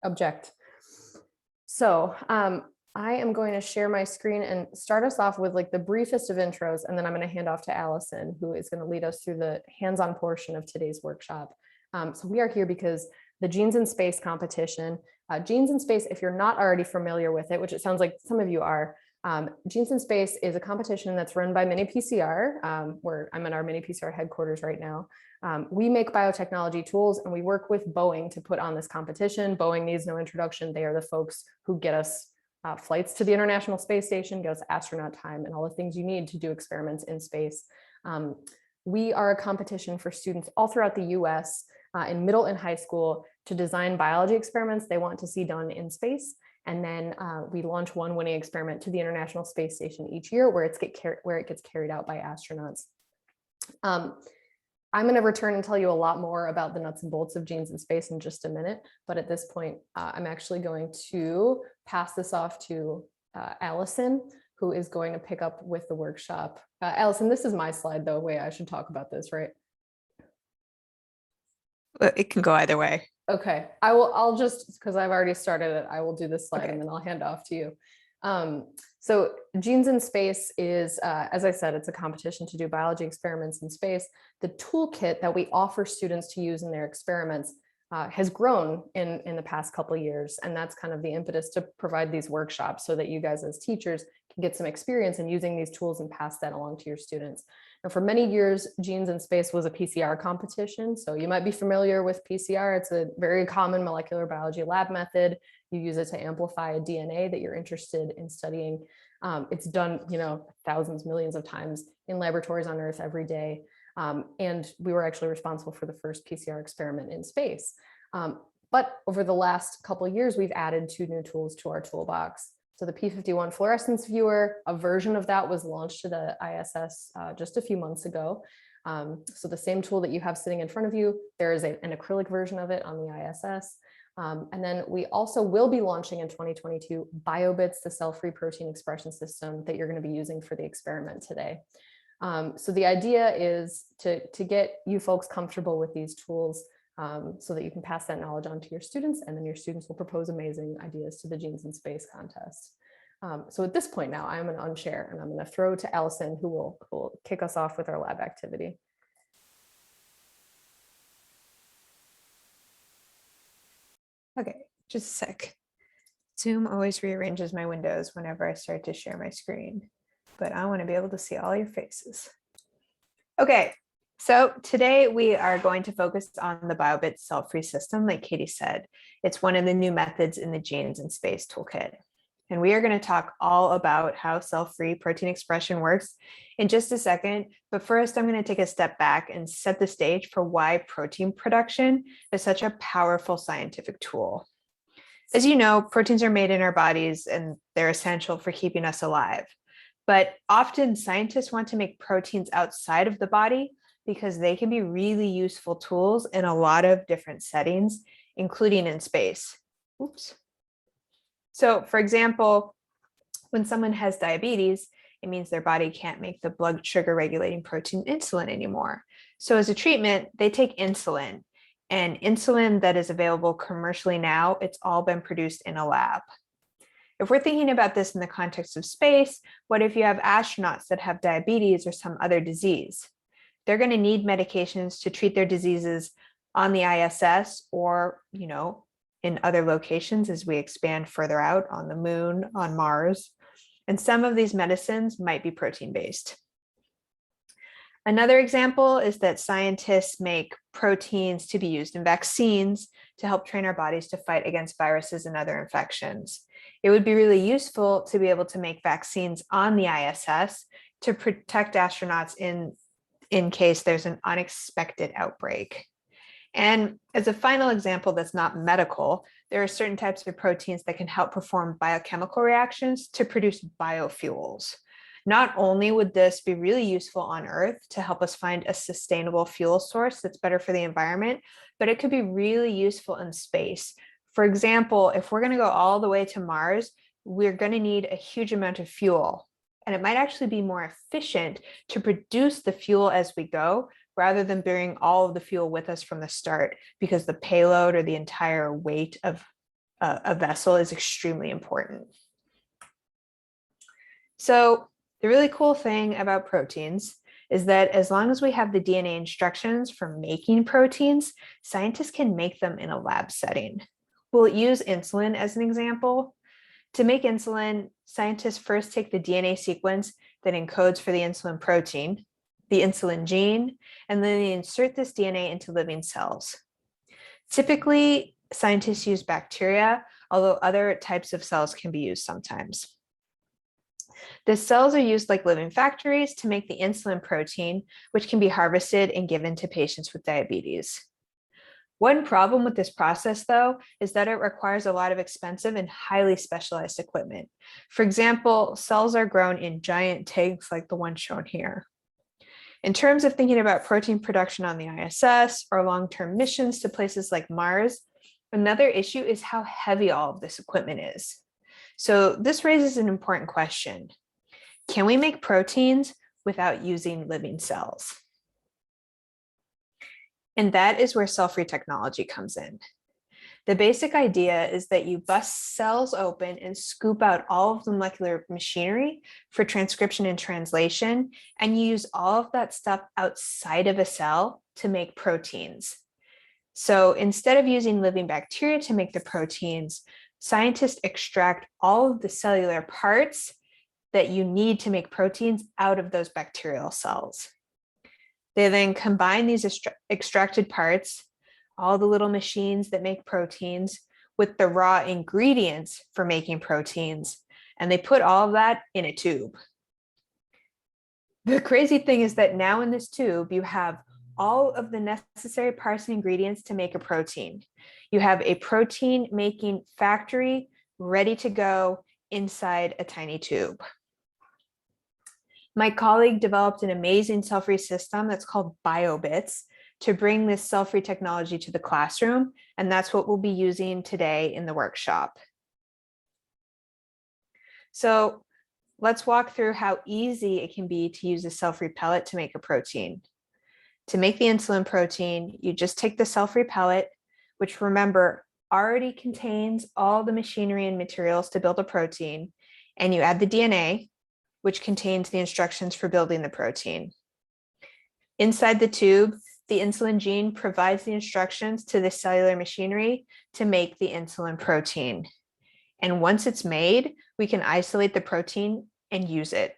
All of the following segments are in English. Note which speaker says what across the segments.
Speaker 1: object. So I am going to share my screen and start us off with like the briefest of intros, and then I'm going to hand off to Allison, who is going to lead us through the hands-on portion of today's workshop. So we are here because the Genes in Space competition, Genes in Space, if you're not already familiar with it, which it sounds like some of you are, Genes in Space is a competition that's run by Mini-PCR, where I'm at our Mini-PCR headquarters right now. We make biotechnology tools, and we work with Boeing to put on this competition. Boeing needs no introduction. They are the folks who get us flights to the International Space Station, get us astronaut time, and all the things you need to do experiments in space. We are a competition for students all throughout the US in middle and high school to design biology experiments they want to see done in space. And then we launch one winning experiment to the International Space Station each year where it gets carried out by astronauts. I'm going to return and tell you a lot more about the nuts and bolts of Genes in Space in just a minute. But at this point, I'm actually going to pass this off to Allison, who is going to pick up with the workshop. Allison, this is my slide, though. Wait, I should talk about this, right?
Speaker 2: It can go either way.
Speaker 1: Okay, I'll just, because I've already started it, I will do this slide, okay, and then I'll hand off to you. So Genes in Space is, as I said, it's a competition to do biology experiments in space. The toolkit that we offer students to use in their experiments has grown in the past couple of years. And that's kind of the impetus to provide these workshops so that you guys as teachers can get some experience in using these tools and pass that along to your students. Now, for many years, Genes in Space was a PCR competition. So you might be familiar with PCR. It's a very common molecular biology lab method. You use it to amplify a DNA that you're interested in studying. It's done, thousands, millions of times in laboratories on Earth every day. And we were actually responsible for the first PCR experiment in space. But over the last couple of years, we've added 2 new tools to our toolbox. So the P51 fluorescence viewer, a version of that was launched to the ISS just a few months ago. So the same tool that you have sitting in front of you, there is an acrylic version of it on the ISS. And then we also will be launching in 2022 BioBits, the cell-free protein expression system that you're going to be using for the experiment today. So the idea is to get you folks comfortable with these tools so that you can pass that knowledge on to your students, and then your students will propose amazing ideas to the Genes in Space contest. So at this point now, I'm going to unshare, and I'm going to throw to Allison, who will kick us off with our lab activity.
Speaker 2: Okay, just a sec. Zoom always rearranges my windows whenever I start to share my screen, but I want to be able to see all your faces. Okay, so today we are going to focus on the BioBits cell-free system, like Katie said. It's one of the new methods in the Genes in Space toolkit. And we are going to talk all about how cell-free protein expression works in just a second. But first, I'm going to take a step back and set the stage for why protein production is such a powerful scientific tool. As you know, proteins are made in our bodies, and they're essential for keeping us alive. But often scientists want to make proteins outside of the body because they can be really useful tools in a lot of different settings, including in space. Oops. So for example, when someone has diabetes, it means their body can't make the blood sugar regulating protein insulin anymore. So as a treatment, they take insulin, and insulin that is available commercially now, it's all been produced in a lab. If we're thinking about this in the context of space, what if you have astronauts that have diabetes or some other disease? They're going to need medications to treat their diseases on the ISS or, in other locations as we expand further out on the moon, on Mars. And some of these medicines might be protein-based. Another example is that scientists make proteins to be used in vaccines to help train our bodies to fight against viruses and other infections. It would be really useful to be able to make vaccines on the ISS to protect astronauts in case there's an unexpected outbreak. And as a final example that's not medical, there are certain types of proteins that can help perform biochemical reactions to produce biofuels. Not only would this be really useful on Earth to help us find a sustainable fuel source that's better for the environment, but it could be really useful in space. For example, if we're going to go all the way to Mars, we're going to need a huge amount of fuel. And it might actually be more efficient to produce the fuel as we go rather than bringing all of the fuel with us from the start, because the payload or the entire weight of a vessel is extremely important. So the really cool thing about proteins is that as long as we have the DNA instructions for making proteins, scientists can make them in a lab setting. We'll use insulin as an example. To make insulin, scientists first take the DNA sequence that encodes for the insulin protein, the insulin gene, and then they insert this DNA into living cells. Typically, scientists use bacteria, although other types of cells can be used sometimes. The cells are used like living factories to make the insulin protein, which can be harvested and given to patients with diabetes. One problem with this process, though, is that it requires a lot of expensive and highly specialized equipment. For example, cells are grown in giant tanks like the one shown here. In terms of thinking about protein production on the ISS or long-term missions to places like Mars, another issue is how heavy all of this equipment is. So this raises an important question. Can we make proteins without using living cells? And that is where cell-free technology comes in. The basic idea is that you bust cells open and scoop out all of the molecular machinery for transcription and translation, and you use all of that stuff outside of a cell to make proteins. So instead of using living bacteria to make the proteins, scientists extract all of the cellular parts that you need to make proteins out of those bacterial cells. They then combine these extracted parts, all the little machines that make proteins, with the raw ingredients for making proteins, and they put all of that in a tube. The crazy thing is that now in this tube, you have all of the necessary parts and ingredients to make a protein. You have a protein making factory ready to go inside a tiny tube. My colleague developed an amazing cell-free system that's called BioBits to bring this cell-free technology to the classroom, and that's what we'll be using today in the workshop. So let's walk through how easy it can be to use a cell-free pellet to make a protein. To make the insulin protein, you just take the cell-free pellet, which remember already contains all the machinery and materials to build a protein, and you add the DNA, which contains the instructions for building the protein. Inside the tube, the insulin gene provides the instructions to the cellular machinery to make the insulin protein. And once it's made, we can isolate the protein and use it.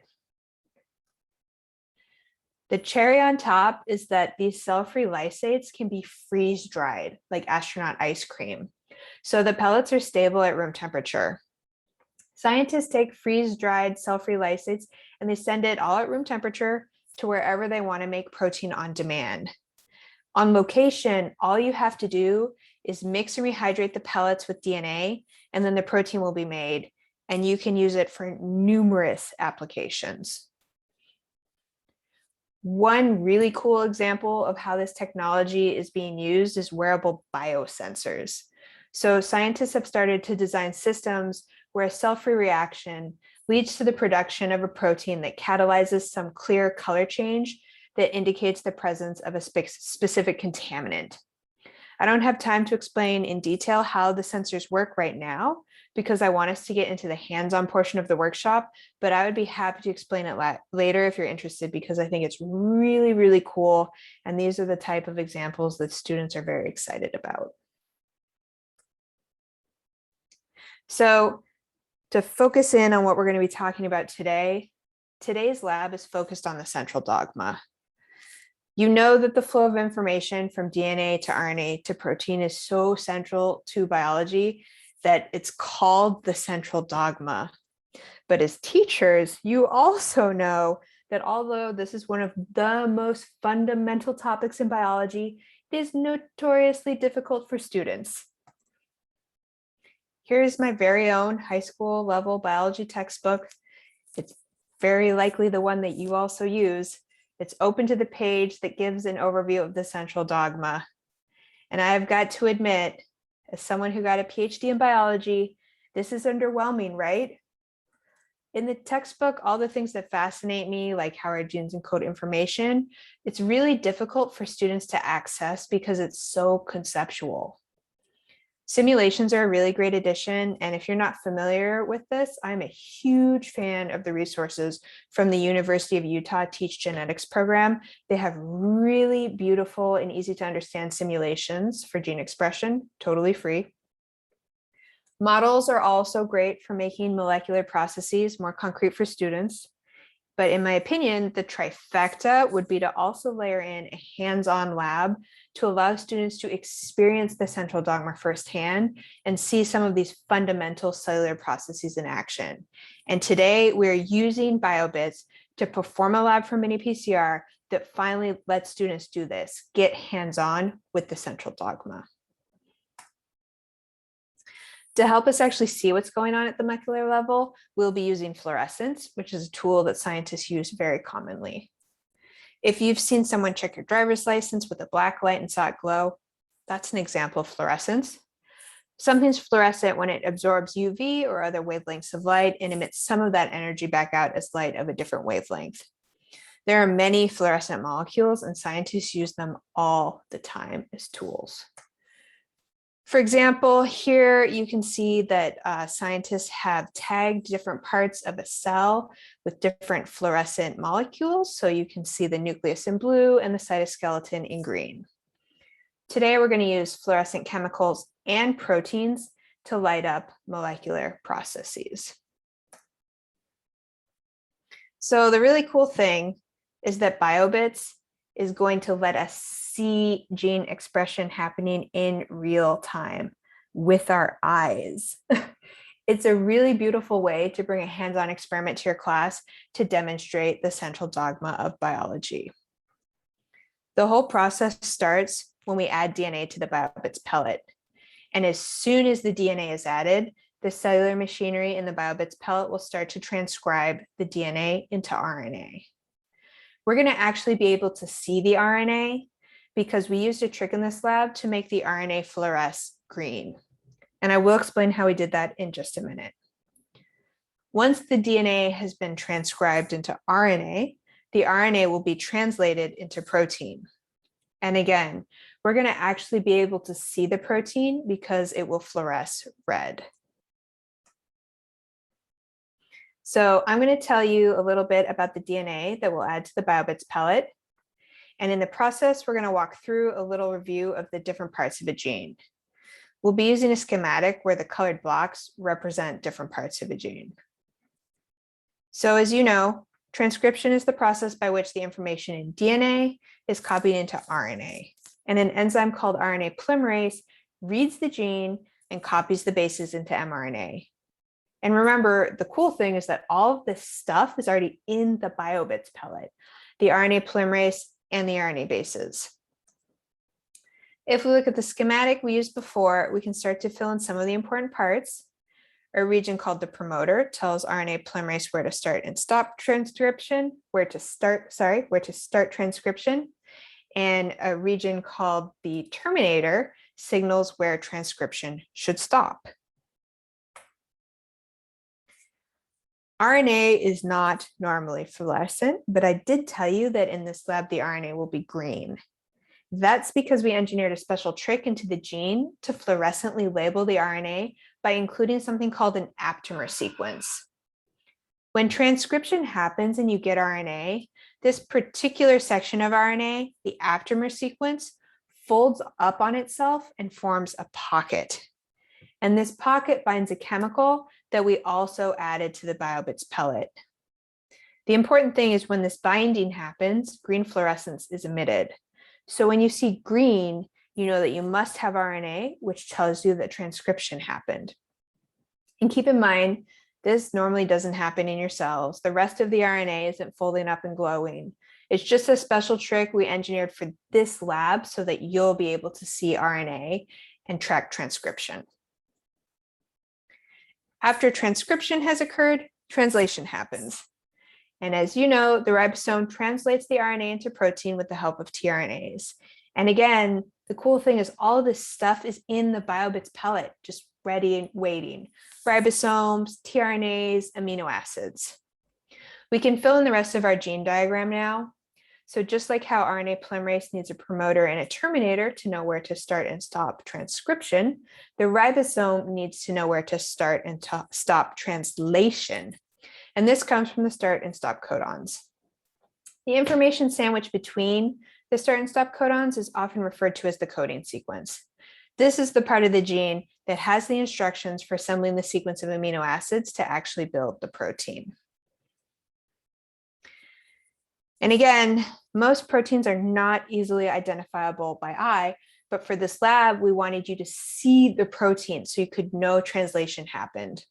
Speaker 2: The cherry on top is that these cell-free lysates can be freeze-dried, like astronaut ice cream. So the pellets are stable at room temperature. Scientists take freeze-dried cell-free lysates and they send it all at room temperature to wherever they want to make protein on demand. On location, all you have to do is mix and rehydrate the pellets with DNA, and then the protein will be made, and you can use it for numerous applications. One really cool example of how this technology is being used is wearable biosensors. So scientists have started to design systems where a cell-free reaction leads to the production of a protein that catalyzes some clear color change that indicates the presence of a specific contaminant. I don't have time to explain in detail how the sensors work right now because I want us to get into the hands-on portion of the workshop, but I would be happy to explain it later if you're interested because I think it's really, really cool. And these are the type of examples that students are very excited about. So to focus in on what we're going to be talking about today, today's lab is focused on the central dogma. You know that the flow of information from DNA to RNA to protein is so central to biology that it's called the central dogma. But as teachers, you also know that although this is one of the most fundamental topics in biology, it is notoriously difficult for students. Here's my very own high school level biology textbook. It's very likely the one that you also use. It's open to the page that gives an overview of the central dogma. And I've got to admit, as someone who got a PhD in biology, this is underwhelming, right? in the textbook, all the things that fascinate me, like how our genes encode information, it's really difficult for students to access because it's so conceptual. Simulations are a really great addition, and if you're not familiar with this, I'm a huge fan of the resources from the University of Utah Teach Genetics program. They have really beautiful and easy to understand simulations for gene expression, totally free. Models are also great for making molecular processes more concrete for students. But in my opinion, the trifecta would be to also layer in a hands-on lab to allow students to experience the central dogma firsthand and see some of these fundamental cellular processes in action. And today we're using BioBits to perform a lab for mini PCR that finally lets students do this, get hands-on with the central dogma. To help us actually see what's going on at the molecular level, we'll be using fluorescence, which is a tool that scientists use very commonly. If you've seen someone check your driver's license with a black light and saw it glow, that's an example of fluorescence. Something's fluorescent when it absorbs UV or other wavelengths of light and emits some of that energy back out as light of a different wavelength. There are many fluorescent molecules, and scientists use them all the time as tools. For example, here you can see that scientists have tagged different parts of a cell with different fluorescent molecules. So you can see the nucleus in blue and the cytoskeleton in green. Today, we're going to use fluorescent chemicals and proteins to light up molecular processes. So the really cool thing is that BioBits is going to let us see gene expression happening in real time with our eyes. It's a really beautiful way to bring a hands-on experiment to your class to demonstrate the central dogma of biology. The whole process starts when we add DNA to the BioBits pellet. And as soon as the DNA is added, the cellular machinery in the BioBits pellet will start to transcribe the DNA into RNA. We're going to actually be able to see the RNA because we used a trick in this lab to make the RNA fluoresce green. And I will explain how we did that in just a minute. Once the DNA has been transcribed into RNA, the RNA will be translated into protein. And again, we're going to actually be able to see the protein because it will fluoresce red. So I'm going to tell you a little bit about the DNA that we'll add to the BioBits pellet. And in the process, we're going to walk through a little review of the different parts of a gene. We'll be using a schematic where the colored blocks represent different parts of a gene. So as you know, transcription is the process by which the information in DNA is copied into RNA. And an enzyme called RNA polymerase reads the gene and copies the bases into mRNA. And remember, the cool thing is that all of this stuff is already in the BioBits pellet, the RNA polymerase and the RNA bases. If we look at the schematic we used before, we can start to fill in some of the important parts. A region called the promoter tells RNA polymerase where to start and stop transcription, where to start transcription. And a region called the terminator signals where transcription should stop. RNA is not normally fluorescent, but I did tell you that in this lab, the RNA will be green. That's because we engineered a special trick into the gene to fluorescently label the RNA by including something called an aptamer sequence. When transcription happens and you get RNA, this particular section of RNA, the aptamer sequence, folds up on itself and forms a pocket. And this pocket binds a chemical that we also added to the BioBits pellet. The important thing is when this binding happens, green fluorescence is emitted. So when you see green, you know that you must have RNA, which tells you that transcription happened. And keep in mind, this normally doesn't happen in your cells. The rest of the RNA isn't folding up and glowing. It's just a special trick we engineered for this lab so that you'll be able to see RNA and track transcription. After transcription has occurred, translation happens. And as you know, the ribosome translates the RNA into protein with the help of tRNAs. And again, the cool thing is all of this stuff is in the BioBits pellet, just waiting, ribosomes, tRNAs, amino acids. We can fill in the rest of our gene diagram now. So just like how RNA polymerase needs a promoter and a terminator to know where to start and stop transcription, the ribosome needs to know where to start and stop translation. And this comes from the start and stop codons. The information sandwich between the start and stop codons is often referred to as the coding sequence. This is the part of the gene that has the instructions for assembling the sequence of amino acids to actually build the protein. And again, most proteins are not easily identifiable by eye, but for this lab, we wanted you to see the protein so you could know translation happened.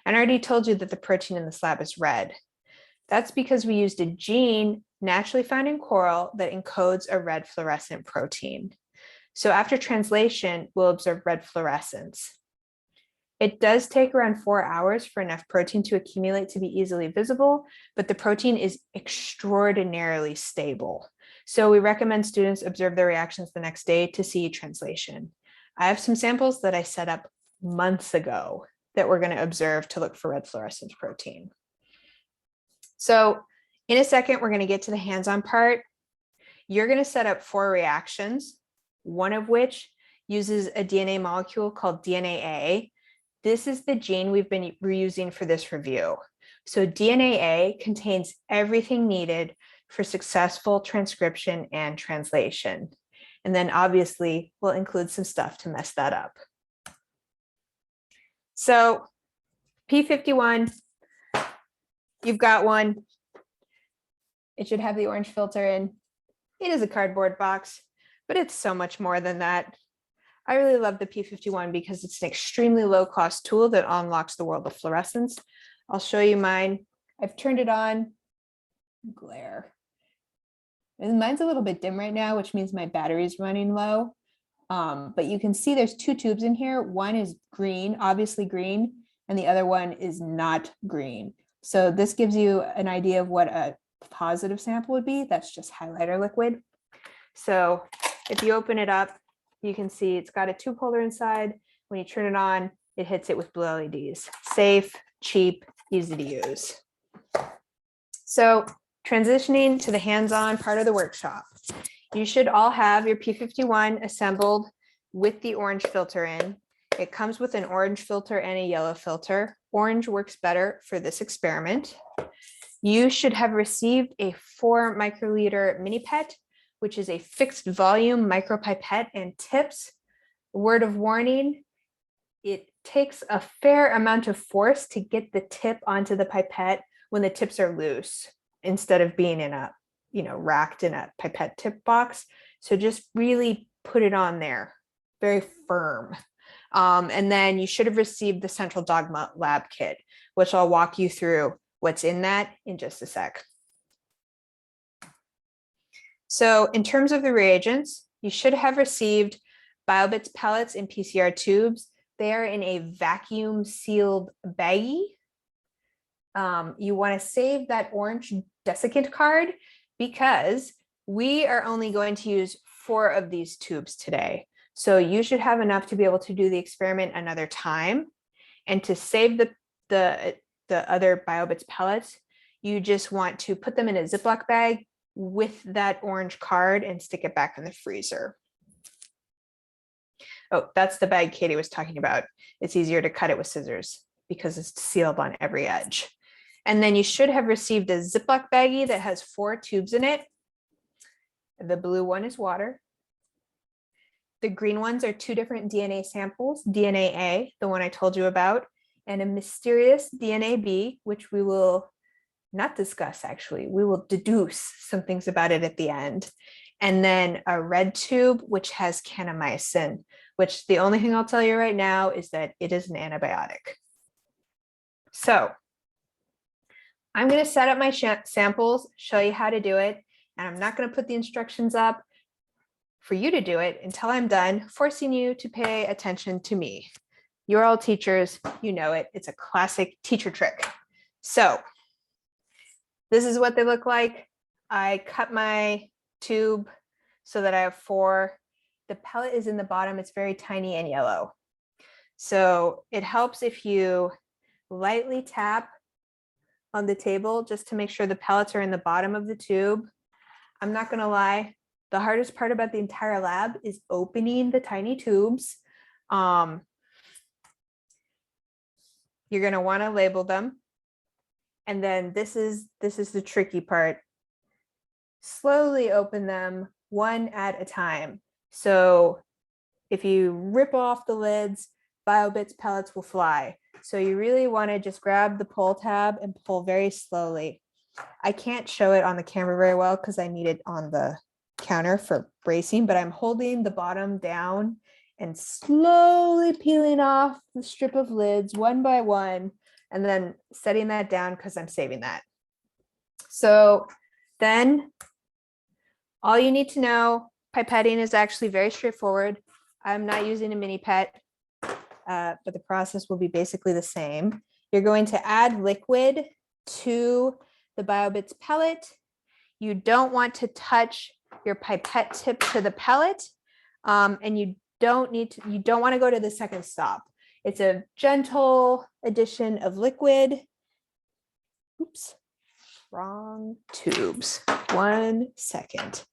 Speaker 2: And I already told you that the protein in this lab is red. That's because we used a gene naturally found in coral that encodes a red fluorescent protein. So after translation, we'll observe red fluorescence. It does take around 4 hours for enough protein to accumulate to be easily visible, but the protein is extraordinarily stable. So we recommend students observe their reactions the next day to see translation. I have some samples that I set up months ago that we're going to observe to look for red fluorescent protein. So in a second, we're going to get to the hands-on part. You're going to set up 4 reactions, one of which uses a DNA molecule called DNA-A. This is the gene we've been reusing for this review. So DNA-A contains everything needed for successful transcription and translation. And then obviously we'll include some stuff to mess that up. So P51, you've got one. It should have the orange filter in. It is a cardboard box, but it's so much more than that. I really love the P51 because it's an extremely low cost tool that unlocks the world of fluorescence. I'll show you mine. I've turned it on. Glare. And mine's a little bit dim right now, which means my battery's running low. But you can see there's 2 tubes in here. One is green, obviously green, and the other one is not green. So this gives you an idea of what a positive sample would be. That's just highlighter liquid. So if you open it up, you can see it's got a tube holder inside. When you turn it on, it hits it with blue LEDs. Safe, cheap, easy to use. So transitioning to the hands-on part of the workshop. You should all have your P51 assembled with the orange filter in. It comes with an orange filter and a yellow filter. Orange works better for this experiment. You should have received a 4 microliter mini pet, which is a fixed volume micropipette and tips. Word of warning, it takes a fair amount of force to get the tip onto the pipette when the tips are loose, instead of being in a, racked in a pipette tip box. So just really put it on there, very firm. And then you should have received the Central Dogma lab kit, which I'll walk you through what's in that in just a sec. So in terms of the reagents, you should have received BioBits pellets in PCR tubes. They are in a vacuum sealed baggie. You want to save that orange desiccant card because we are only going to use 4 of these tubes today. So you should have enough to be able to do the experiment another time. And to save the other BioBits pellets, you just want to put them in a Ziploc bag with that orange card and stick it back in the freezer. Oh, that's the bag Katie was talking about. It's easier to cut it with scissors because it's sealed on every edge. And then you should have received a Ziploc baggie that has 4 tubes in it. The blue one is water. The green ones are 2 different DNA samples, DNA-A, the one I told you about, and a mysterious DNA-B, which we will not discuss actually. We will deduce some things about it at the end. And then a red tube, which has kanamycin, which the only thing I'll tell you right now is that it is an antibiotic. So I'm going to set up my samples, show you how to do it, and I'm not going to put the instructions up for you to do it until I'm done, forcing you to pay attention to me. You're all teachers, you know it. It's a classic teacher trick. So this is what they look like. I cut my tube so that I have 4. The pellet is in the bottom. It's very tiny and yellow. So it helps if you lightly tap on the table just to make sure the pellets are in the bottom of the tube. I'm not gonna lie, the hardest part about the entire lab is opening the tiny tubes. You're gonna wanna label them. And then this is the tricky part. Slowly open them one at a time. So if you rip off the lids, BioBits pellets will fly. So you really want to just grab the pull tab and pull very slowly. I can't show it on the camera very well because I need it on the counter for bracing, but I'm holding the bottom down and slowly peeling off the strip of lids one by one, and then setting that down because I'm saving that. So then all you need to know, pipetting is actually very straightforward. I'm not using a mini pet, but the process will be basically the same. You're going to add liquid to the BioBits pellet. You don't want to touch your pipette tip to the pellet, and you don't want to go to the second stop. It's a gentle addition of liquid. Oops, wrong tubes. 1 second.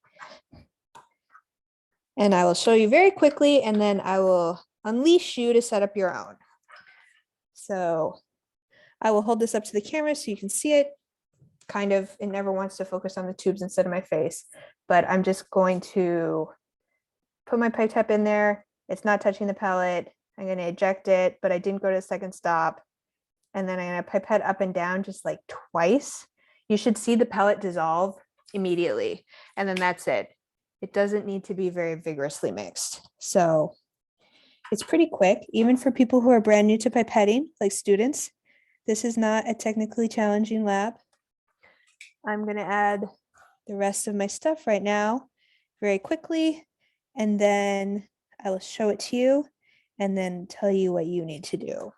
Speaker 2: And I will show you very quickly, and then I will unleash you to set up your own. So I will hold this up to the camera so you can see it. Kind of, it never wants to focus on the tubes instead of my face, but I'm just going to put my pipette in there. It's not touching the pellet. I'm going to eject it, but I didn't go to the second stop. And then I'm going to pipette up and down just like twice. You should see the pellet dissolve immediately. And then that's it. It doesn't need to be very vigorously mixed. So it's pretty quick, even for people who are brand new to pipetting, like students. This is not a technically challenging lab. I'm going to add the rest of my stuff right now very quickly, and then I will show it to you and then tell you what you need to do.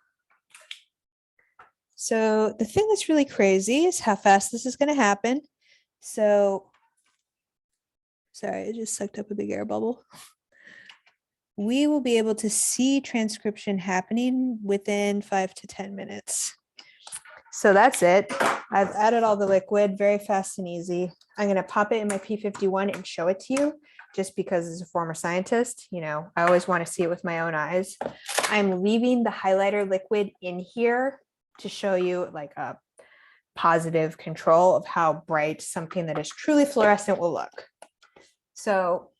Speaker 2: So the thing that's really crazy is how fast this is going to happen. So, sorry, I just sucked up a big air bubble. We will be able to see transcription happening within 5 to 10 minutes. So that's it. I've added all the liquid, very fast and easy. I'm going to pop it in my P51 and show it to you just because as a former scientist, you know, I always want to see it with my own eyes. I'm leaving the highlighter liquid in here to show you like a positive control of how bright something that is truly fluorescent will look. So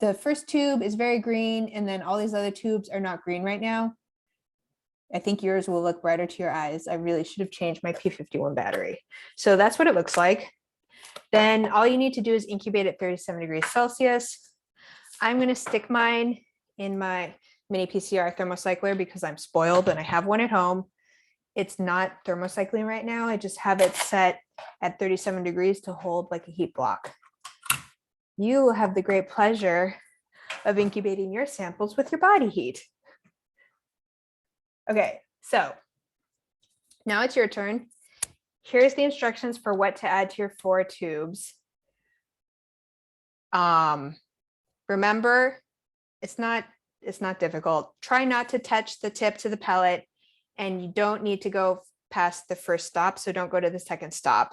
Speaker 2: the first tube is very green, and then all these other tubes are not green right now. I think yours will look brighter to your eyes. I really should have changed my P51 battery. So that's what it looks like. Then all you need to do is incubate at 37 degrees Celsius. I'm going to stick mine in my mini PCR thermocycler because I'm spoiled and I have one at home. It's not thermocycling right now. I just have it set at 37 degrees to hold like a heat block. You will have the great pleasure of incubating your samples with your body heat. Okay, so now it's your turn. Here's the instructions for what to add to your 4 tubes. Remember, it's not difficult. Try not to touch the tip to the pellet, and you don't need to go past the first stop, so don't go to the second stop.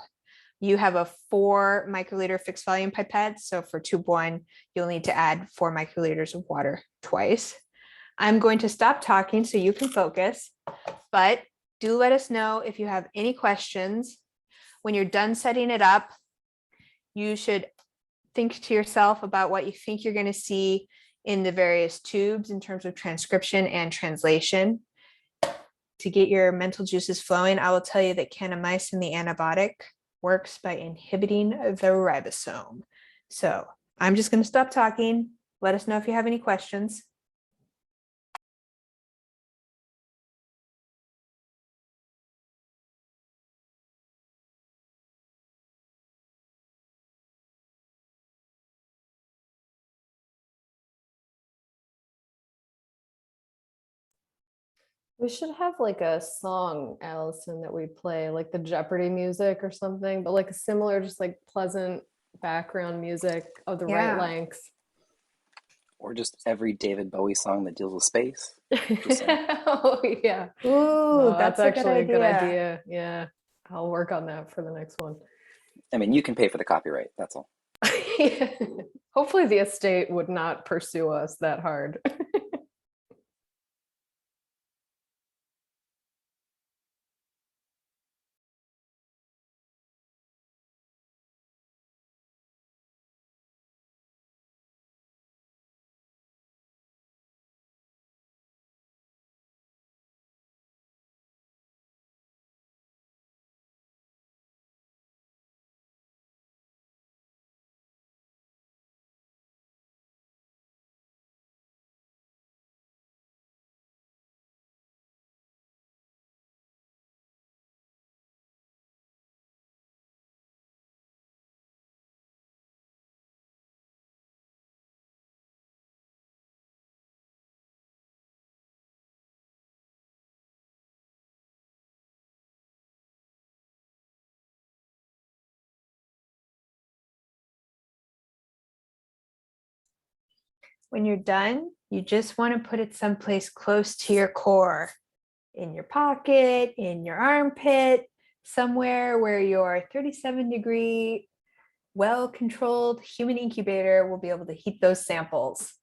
Speaker 2: You have a 4 microliter fixed volume pipette, so for tube 1, you'll need to add 4 microliters of water twice. I'm going to stop talking so you can focus, but do let us know if you have any questions. When you're done setting it up, you should think to yourself about what you think you're going to see in the various tubes in terms of transcription and translation. To get your mental juices flowing, I will tell you that kanamycin, the antibiotic, works by inhibiting the ribosome. So I'm just going to stop talking. Let us know if you have any questions.
Speaker 1: We should have like a song, Allison, that we play, like the Jeopardy music or something, but like a similar, just like pleasant background music of the right
Speaker 2: Yeah.
Speaker 1: length.
Speaker 3: Or just every David Bowie song that deals with space. Just saying.
Speaker 1: Oh yeah.
Speaker 2: Ooh,
Speaker 1: No, that's
Speaker 2: that's a good
Speaker 1: actually a good
Speaker 2: idea.
Speaker 1: idea. Yeah. I'll work on that for the next one.
Speaker 3: I mean, you can pay for the copyright. That's all.
Speaker 1: Hopefully the estate would not pursue us that hard.
Speaker 2: When you're done, you just want to put it someplace close to your core, in your pocket, in your armpit, somewhere where your 37-degree, well-controlled human incubator will be able to heat those samples.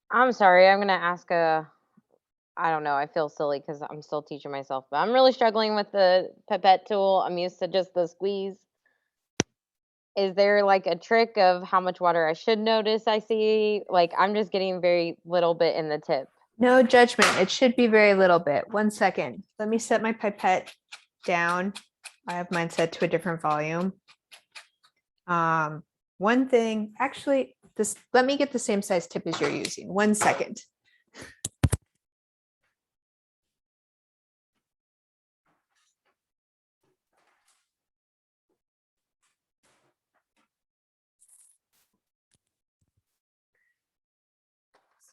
Speaker 4: I'm sorry. I'm gonna ask a. I don't know. I feel silly because I'm still teaching myself, but I'm really struggling with the pipette tool. I'm used to just the squeeze. Is there like a trick of how much water I should notice I see? Like I'm just getting very little bit in the tip.
Speaker 2: No judgment. It should be very little bit. 1 second. Let me set my pipette down. I have mine set to a different volume. One thing, actually, let me get the same size tip as you're using. 1 second.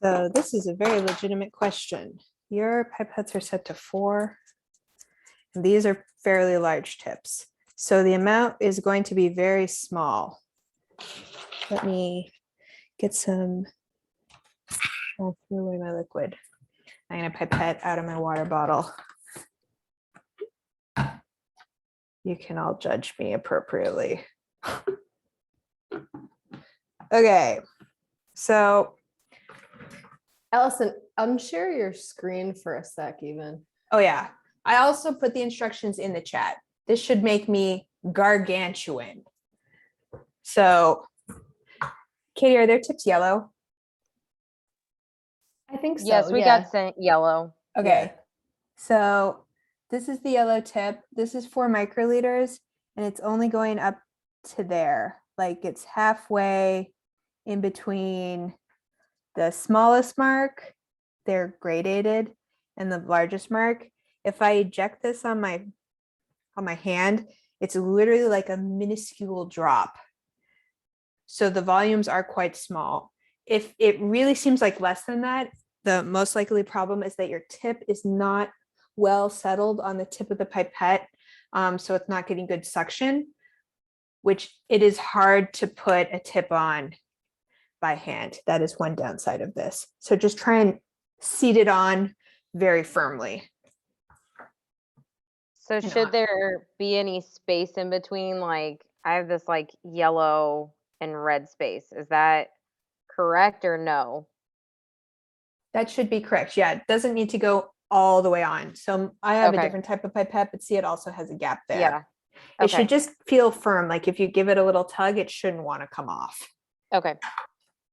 Speaker 2: So this is a very legitimate question. Your pipettes are set to 4. And these are fairly large tips. So the amount is going to be very small. Let me get some, I'll throw away my liquid. I'm gonna pipette out of my water bottle. You can all judge me appropriately. Okay, so.
Speaker 1: Allison, unshare your screen for a sec even.
Speaker 2: Oh yeah, I also put the instructions in the chat. This should make me gargantuan. So, Katie, are their tips yellow?
Speaker 1: I think so.
Speaker 4: Yes, we got sent yellow.
Speaker 2: Okay, so this is the yellow tip. This is 4 microliters, and it's only going up to there. Like it's halfway in between the smallest mark, they're gradated, and the largest mark. If I eject this on my hand, it's literally like a minuscule drop. So the volumes are quite small. If it really seems like less than that, the most likely problem is that your tip is not well settled on the tip of the pipette. So it's not getting good suction. which it is hard to put a tip on by hand. That is one downside of this. So just try and seat it on very firmly.
Speaker 4: So
Speaker 2: And
Speaker 4: should there be any space in between? Like I have this like yellow and red space. Is that correct or no?
Speaker 2: That should be correct. Yeah, it doesn't need to go all the way on. So I have a
Speaker 4: Okay.
Speaker 2: different type of pipette, but see, it also has a gap there.
Speaker 4: Yeah.
Speaker 2: It
Speaker 4: Okay.
Speaker 2: should just feel firm. Like if you give it a little tug, it shouldn't want to come off.
Speaker 4: Okay.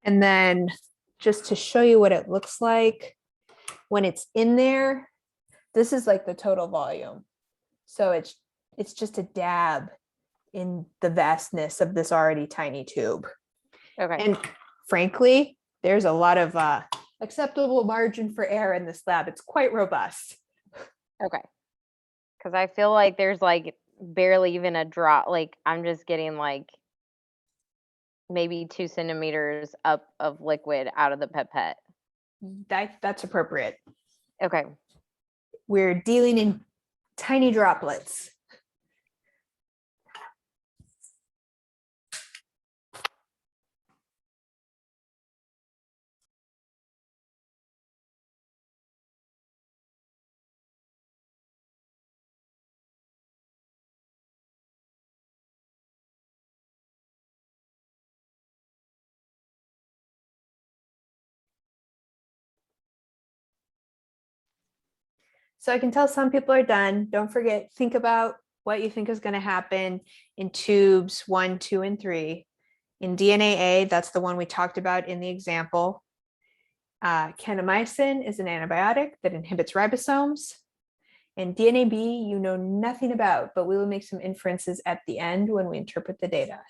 Speaker 2: And then just to show you what it looks like when it's in there, this is like the total volume. So it's just a dab in the vastness of this already tiny tube.
Speaker 4: Okay.
Speaker 2: And frankly, there's a lot of acceptable margin for error in this lab. It's quite robust.
Speaker 4: Okay. Because I feel like there's like barely even a drop. Like I'm just getting like maybe 2 centimeters up of liquid out of the pipette.
Speaker 2: That's appropriate.
Speaker 4: Okay.
Speaker 2: We're dealing in tiny droplets. So I can tell some people are done. Don't forget, think about what you think is going to happen in tubes 1, 2, and 3. In DNA A, that's the one we talked about in the example. Kanamycin is an antibiotic that inhibits ribosomes. And DNA B, you know nothing about, but we will make some inferences at the end when we interpret the data.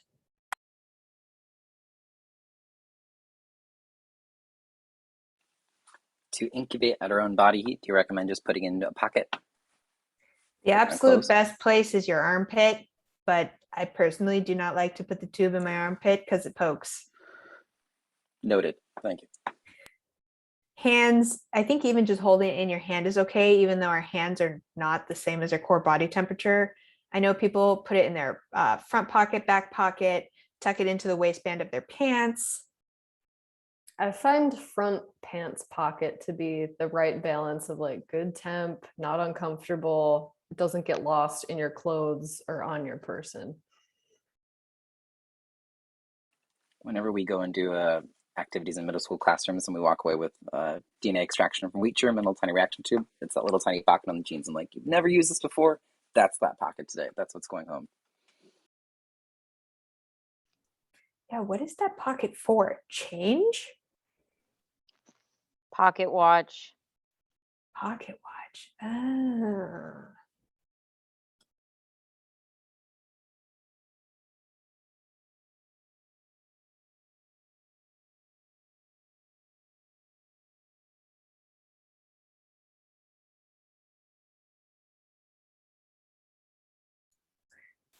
Speaker 3: To incubate at our own body heat, do you recommend just putting it into a pocket?
Speaker 2: The
Speaker 3: Open and
Speaker 2: absolute
Speaker 3: close?
Speaker 2: best place is your armpit, but I personally do not like to put the tube in my armpit because it pokes.
Speaker 3: Noted. Thank you.
Speaker 2: Hands, I think even just holding it in your hand is okay, even though our hands are not the same as our core body temperature. I know people put it in their front pocket, back pocket, tuck it into the waistband of their pants.
Speaker 1: I find front pants pocket to be the right balance of like good temp, not uncomfortable, it doesn't get lost in your clothes or on your person.
Speaker 3: Whenever we go and do activities in middle school classrooms and we walk away with DNA extraction from wheat germ and a little tiny reaction tube, it's that little tiny pocket on the jeans. And like, you've never used this before. That's that pocket today. That's what's going home.
Speaker 2: Yeah, what is that pocket for? Change?
Speaker 4: Pocket watch.
Speaker 2: Pocket watch. Oh.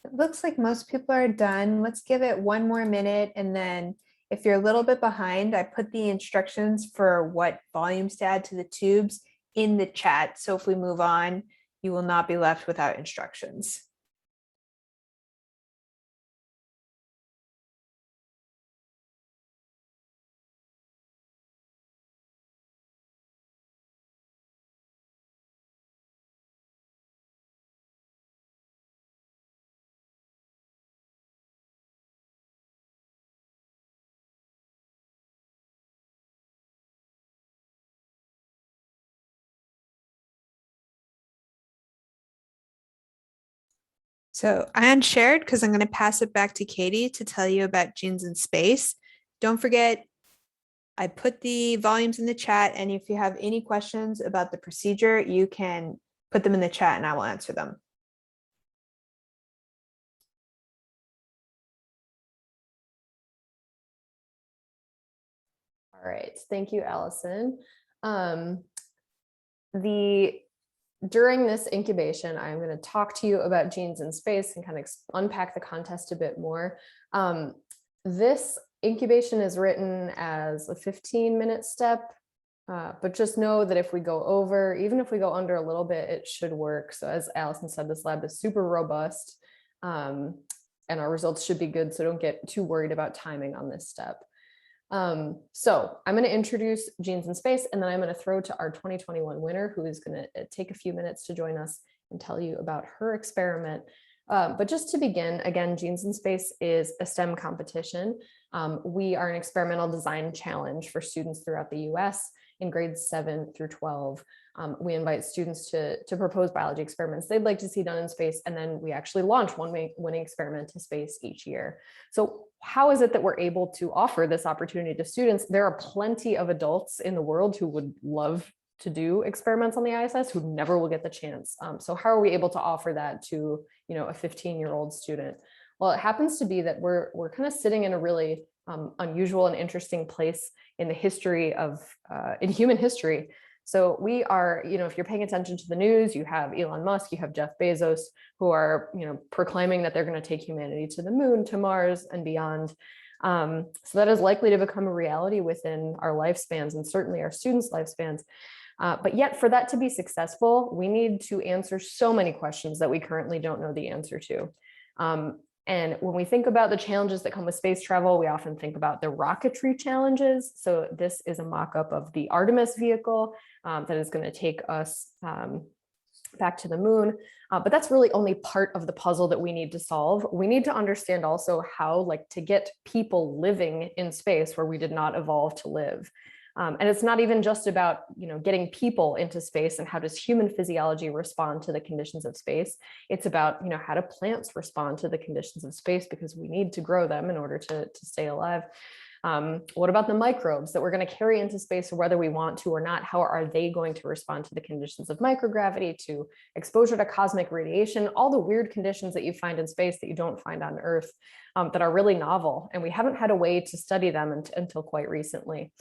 Speaker 2: It looks like most people are done. Let's give it one more minute. And then if you're a little bit behind, I put the instructions for what volumes to add to the tubes in the chat. So if we move on, you will not be left without instructions. So I unshared because I'm going to pass it back to Katie to tell you about Genes in Space. Don't forget, I put the volumes in the chat, and if you have any questions about the procedure, you can put them in the chat and I will answer them.
Speaker 1: All right, thank you, Allison. During this incubation, I'm going to talk to you about genes in space and kind of unpack the context a bit more. This incubation is written as a 15-minute step, but just know that if we go over, even if we go under a little bit, it should work. So as Allison said, this lab is super robust. and our results should be good. So don't get too worried about timing on this step. So I'm going to introduce Genes in Space, and then I'm going to throw to our 2021 winner, who is going to take a few minutes to join us and tell you about her experiment. But just to begin, again, Genes in Space is a STEM competition. We are an experimental design challenge for students throughout the US in grades 7 through 12. We invite students to propose biology experiments they'd like to see done in space, and then we actually launch one winning experiment to space each year. So how is it that we're able to offer this opportunity to students? There are plenty of adults in the world who would love to do experiments on the ISS who never will get the chance. So how are we able to offer that to, a 15-year-old student? Well, it happens to be that we're kind of sitting in a really unusual and interesting place in the history of, in human history. So we are, if you're paying attention to the news, you have Elon Musk, you have Jeff Bezos, who are, proclaiming that they're going to take humanity to the moon, to Mars, and beyond. So that is likely to become a reality within our lifespans, and certainly our students' lifespans. But yet, for that to be successful, we need to answer so many questions that we currently don't know the answer to. And when we think about the challenges that come with space travel, we often think about the rocketry challenges. So this is a mock-up of the Artemis vehicle that is going to take us back to the moon. But that's really only part of the puzzle that we need to solve. We need to understand also how, to get people living in space where we did not evolve to live. And it's not even just about, getting people into space and how does human physiology respond to the conditions of space. It's about, how do plants respond to the conditions of space, because we need to grow them in order to stay alive. What about the microbes that we're going to carry into space, whether we want to or not? How are they going to respond to the conditions of microgravity, to exposure to cosmic radiation, all the weird conditions that you find in space that you don't find on Earth, that are really novel, and we haven't had a way to study them until quite recently.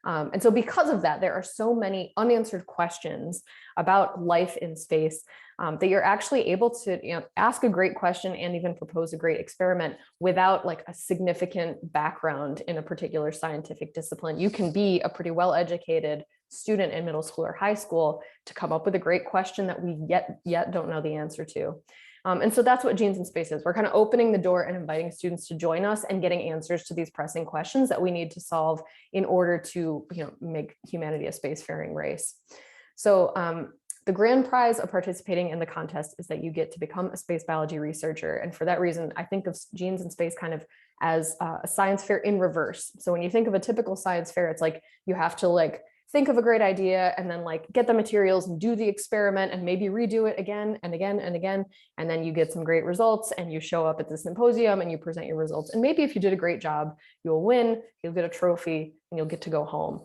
Speaker 1: And so because of that, there are so many unanswered questions about life in space that you're actually able to ask a great question and even propose a great experiment without a significant background in a particular scientific discipline. You can be a pretty well-educated student in middle school or high school to come up with a great question that we yet don't know the answer to. And so that's what Genes in Space is. We're kind of opening the door and inviting students to join us and getting answers to these pressing questions that we need to solve in order to make humanity a spacefaring race. So the grand prize of participating in the contest is that you get to become a space biology researcher. And for that reason, I think of Genes in Space kind of as a science fair in reverse. So when you think of a typical science fair, it's you have to think of a great idea and then get the materials and do the experiment and maybe redo it again and again and again. And then you get some great results and you show up at the symposium and you present your results. And maybe if you did a great job, you'll win, you'll get a trophy, and you'll get to go home.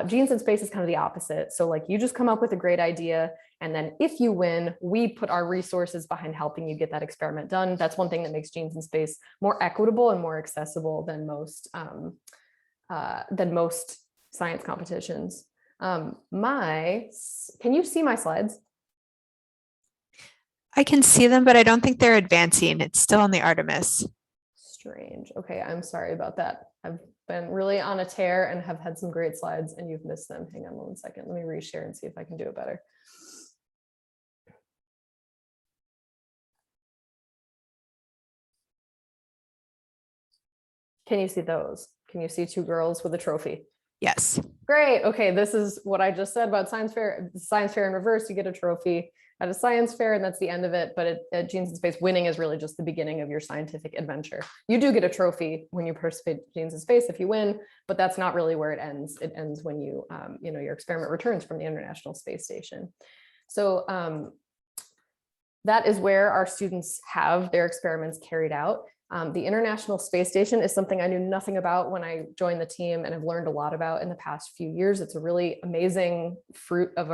Speaker 1: Genes in Space is kind of the opposite. So you just come up with a great idea, and then if you win, we put our resources behind helping you get that experiment done. That's one thing that makes Genes in Space more equitable and more accessible than most science competitions. Can you see my slides?
Speaker 2: I can see them, but I don't think they're advancing. It's still on the Artemis.
Speaker 1: Strange. Okay, I'm sorry about that. I've been really on a tear and have had some great slides and you've missed them. Hang on 1 second. Let me reshare and see if I can do it better. Can you see those? Can you see two girls with a trophy?
Speaker 2: Yes.
Speaker 1: Great. Okay, this is what I just said about science fair. Science fair in reverse, you get a trophy at a science fair, and that's the end of it. But at Genes in Space, winning is really just the beginning of your scientific adventure. You do get a trophy when you participate in Genes in Space if you win, but that's not really where it ends. It ends when you, your experiment returns from the International Space Station. So that is where our students have their experiments carried out. The International Space Station is something I knew nothing about when I joined the team and have learned a lot about in the past few years. It's a really amazing fruit of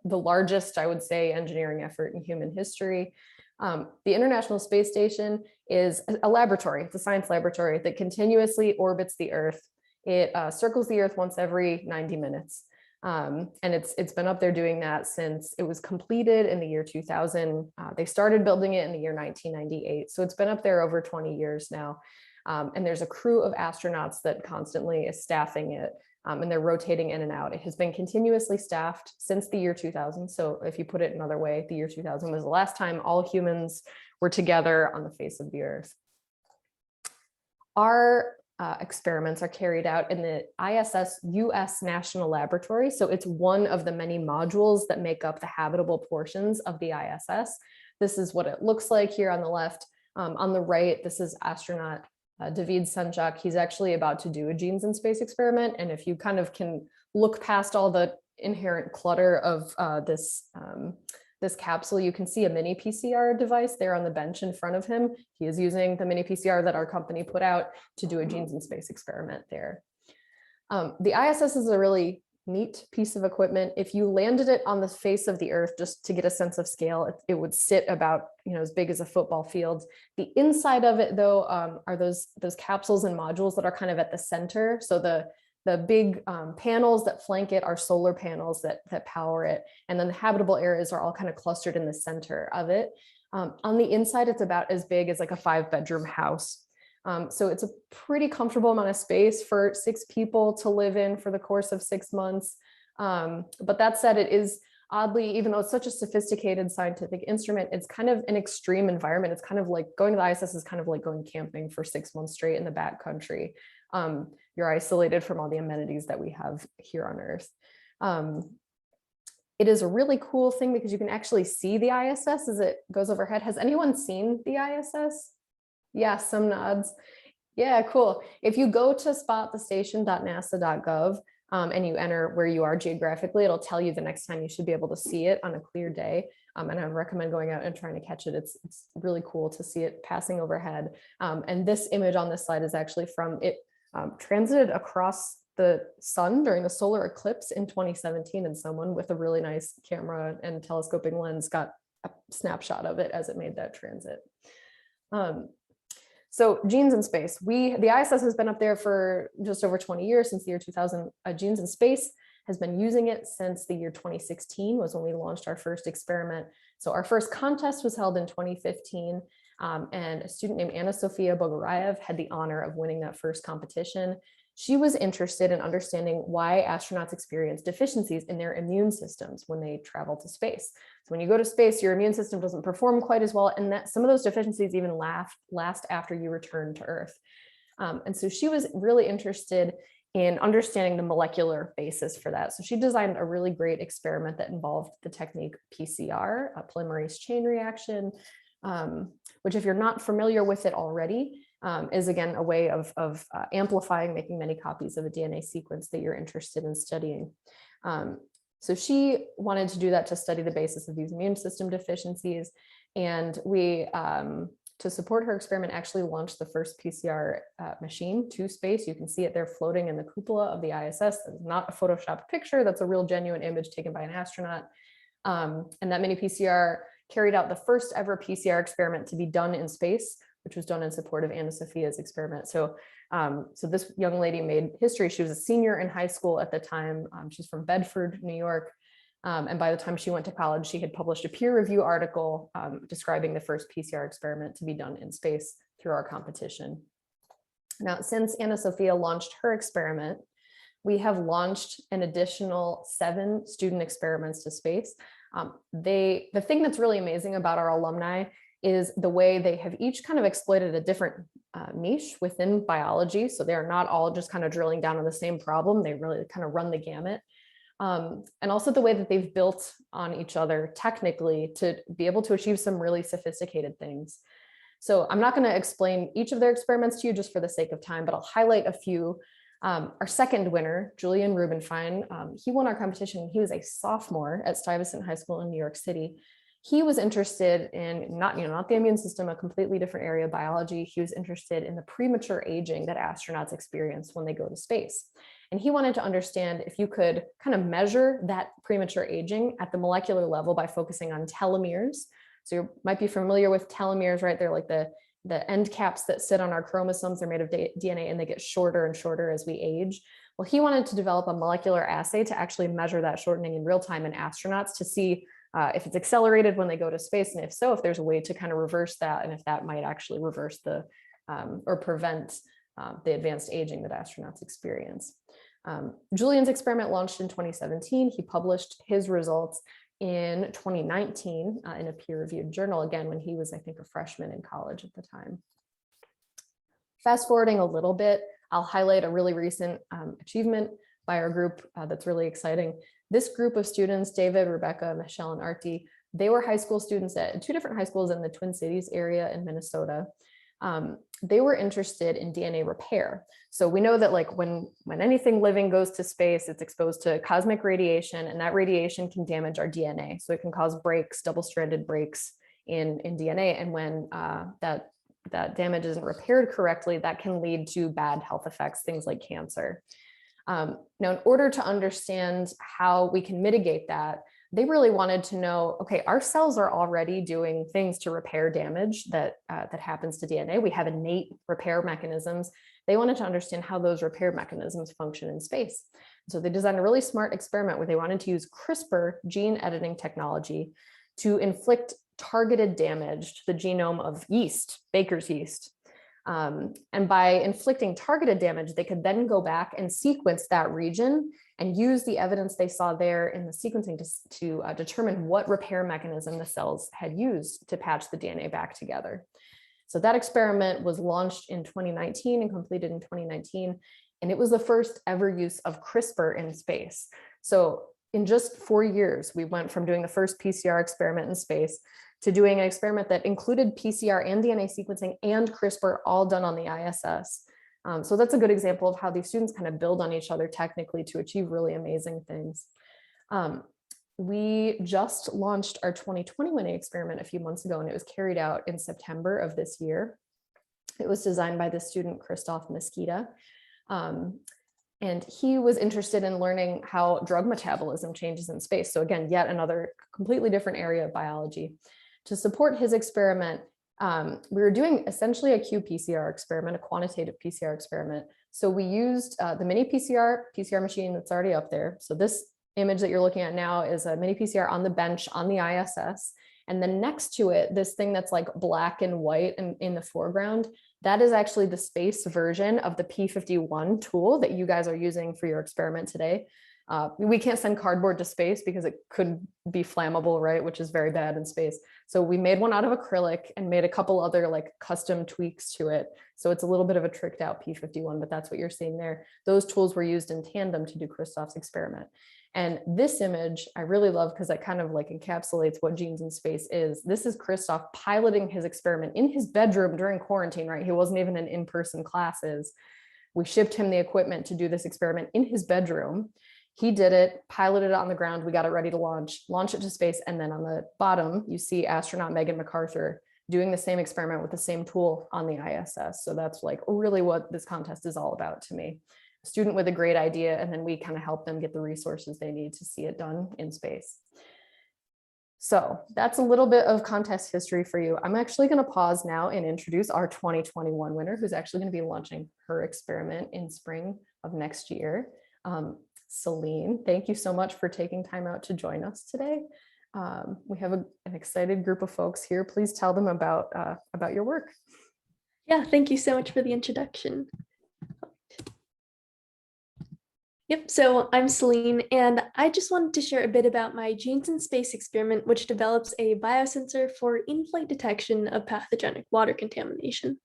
Speaker 1: the largest, I would say, engineering effort in human history. The International Space Station is a laboratory. It's a science laboratory that continuously orbits the Earth. It circles the Earth once every 90 minutes. And it's been up there doing that since it was completed in the year 2000. They started building it in the year 1998. So it's been up there over 20 years now. And there's a crew of astronauts that constantly is staffing it. And they're rotating in and out. It has been continuously staffed since the year 2000. So if you put it another way, the year 2000 was the last time all humans were together on the face of the Earth. our experiments are carried out in the ISS US National Laboratory. So it's one of the many modules that make up the habitable portions of the ISS. This is what it looks like here on the left. On the right, this is astronaut David Sanjak. He's actually about to do a genes in space experiment. And if you kind of can look past all the inherent clutter of this capsule, you can see a mini PCR device there on the bench in front of him. He is using the mini PCR that our company put out to do a genes in space experiment there. The ISS is a really neat piece of equipment. If you landed it on the face of the Earth, just to get a sense of scale, it would sit about as big as a football field. The inside of it, though, are those capsules and modules that are kind of at the center. So the big panels that flank it are solar panels that power it. And then the habitable areas are all kind of clustered in the center of it. On the inside, it's about as big as like a 5-bedroom house. So it's a pretty comfortable amount of space for 6 people to live in for the course of 6 months. But that said, it is oddly, even though it's such a sophisticated scientific instrument, it's kind of an extreme environment. It's kind of like going to the ISS is kind of like going camping for 6 months straight in the backcountry. You're isolated from all the amenities that we have here on Earth. It is a really cool thing because you can actually see the ISS as it goes overhead. Has anyone seen the ISS? Yeah, some nods. Yeah, cool. If you go to spotthestation.nasa.gov and you enter where you are geographically, it'll tell you the next time you should be able to see it on a clear day. And I would recommend going out and trying to catch it. It's really cool to see it passing overhead. And this image on this slide is actually from it transited across the sun during the solar eclipse in 2017, and someone with a really nice camera and telescoping lens got a snapshot of it as it made that transit. So genes in space, the ISS has been up there for just over 20 years, since the year 2000. Genes in space has been using it since the year 2016 was when we launched our first experiment. So our first contest was held in 2015, and a student named Anna Sofia Bogorayev had the honor of winning that first competition. She was interested in understanding why astronauts experience deficiencies in their immune systems when they travel to space. So when you go to space, your immune system doesn't perform quite as well, and that some of those deficiencies even last after you return to Earth. And so she was really interested in understanding the molecular basis for that. So she designed a really great experiment that involved the technique PCR, a polymerase chain reaction, which, if you're not familiar with it already, is again a way of amplifying, making many copies of a DNA sequence that you're interested in studying. So she wanted to do that to study the basis of these immune system deficiencies. And we, to support her experiment, actually launched the first PCR machine to space. You can see it there floating in the cupola of the ISS. That's not a photoshopped picture. That's a real genuine image taken by an astronaut. And that mini PCR carried out the first ever PCR experiment to be done in space, which was done in support of Anna Sophia's experiment. So this young lady made history. She was a senior in high school at the time. She's from Bedford, New York. And by the time she went to college, she had published a peer review article describing the first PCR experiment to be done in space through our competition. Now, since Anna Sophia launched her experiment, we have launched an additional 7 student experiments to space. The thing that's really amazing about our alumni is the way they have each kind of exploited a different niche within biology. So they're not all just kind of drilling down on the same problem. They really kind of run the gamut. And also the way that they've built on each other technically to be able to achieve some really sophisticated things. So I'm not going to explain each of their experiments to you just for the sake of time, but I'll highlight a few. Our second winner, Julian Rubenfein, he won our competition. He was a sophomore at Stuyvesant High School in New York City. He was interested in not the immune system, a completely different area of biology. He was interested in the premature aging that astronauts experience when they go to space. And he wanted to understand if you could kind of measure that premature aging at the molecular level by focusing on telomeres. So you might be familiar with telomeres, right? They're like the end caps that sit on our chromosomes. They're made of DNA and they get shorter and shorter as we age. Well, he wanted to develop a molecular assay to actually measure that shortening in real time in astronauts to see if it's accelerated when they go to space, and if so, if there's a way to kind of reverse that, and if that might actually reverse the or prevent the advanced aging that astronauts experience. Julian's experiment launched in 2017. He published his results in 2019 in a peer-reviewed journal, again, when he was, I think, a freshman in college at the time. Fast forwarding a little bit, I'll highlight a really recent achievement by our group that's really exciting. This group of students, David, Rebecca, Michelle, and Artie, they were high school students at 2 different high schools in the Twin Cities area in Minnesota. They were interested in DNA repair. So we know that like when anything living goes to space, it's exposed to cosmic radiation, and that radiation can damage our DNA. So it can cause breaks, double-stranded breaks in DNA. And when that damage isn't repaired correctly, that can lead to bad health effects, things like cancer. Now, in order to understand how we can mitigate that, they really wanted to know, okay, our cells are already doing things to repair damage that happens to DNA. We have innate repair mechanisms. They wanted to understand how those repair mechanisms function in space. So they designed a really smart experiment where they wanted to use CRISPR gene editing technology to inflict targeted damage to the genome of yeast, baker's yeast. And by inflicting targeted damage, they could then go back and sequence that region and use the evidence they saw there in the sequencing to determine what repair mechanism the cells had used to patch the DNA back together. So that experiment was launched in 2019 and completed in 2019. And it was the first ever use of CRISPR in space. So in just 4 years, we went from doing the first PCR experiment in space to doing an experiment that included PCR and DNA sequencing and CRISPR all done on the ISS. So that's a good example of how these students kind of build on each other technically to achieve really amazing things. We just launched our 2021 experiment a few months ago, and it was carried out in September of this year. It was designed by the student Christoph Mesquita. And he was interested in learning how drug metabolism changes in space. So again, yet another completely different area of biology. To support his experiment, we were doing essentially a qPCR experiment, a quantitative PCR experiment. So we used the mini PCR machine that's already up there. So this image that you're looking at now is a mini PCR on the bench on the ISS. And then next to it, this thing that's like black and white in the foreground, that is actually the space version of the P51 tool that you guys are using for your experiment today. We can't send cardboard to space because it could be flammable, right? Which is very bad in space. So we made one out of acrylic and made a couple other like custom tweaks to it. So it's a little bit of a tricked out P51, but that's what you're seeing there. Those tools were used in tandem to do Christoph's experiment. And this image I really love because it kind of like encapsulates what Genes in Space is. This is Christoph piloting his experiment in his bedroom during quarantine, right? He wasn't even in in-person classes. We shipped him the equipment to do this experiment in his bedroom. He did it, piloted it on the ground. We got it ready to launch it to space. And then on the bottom, you see astronaut Megan MacArthur doing the same experiment with the same tool on the ISS. So that's like really what this contest is all about to me. A student with a great idea, and then we kind of help them get the resources they need to see it done in space. So that's a little bit of contest history for you. I'm actually going to pause now and introduce our 2021 winner, who's actually going to be launching her experiment in spring of next year. Celine, thank you so much for taking time out to join us today. We have an excited group of folks here. Please tell them about your work.
Speaker 5: Yeah, thank you so much for the introduction. Yep, so I'm Celine, and I just wanted to share a bit about my Genes in Space experiment, which develops a biosensor for in-flight detection of pathogenic water contamination.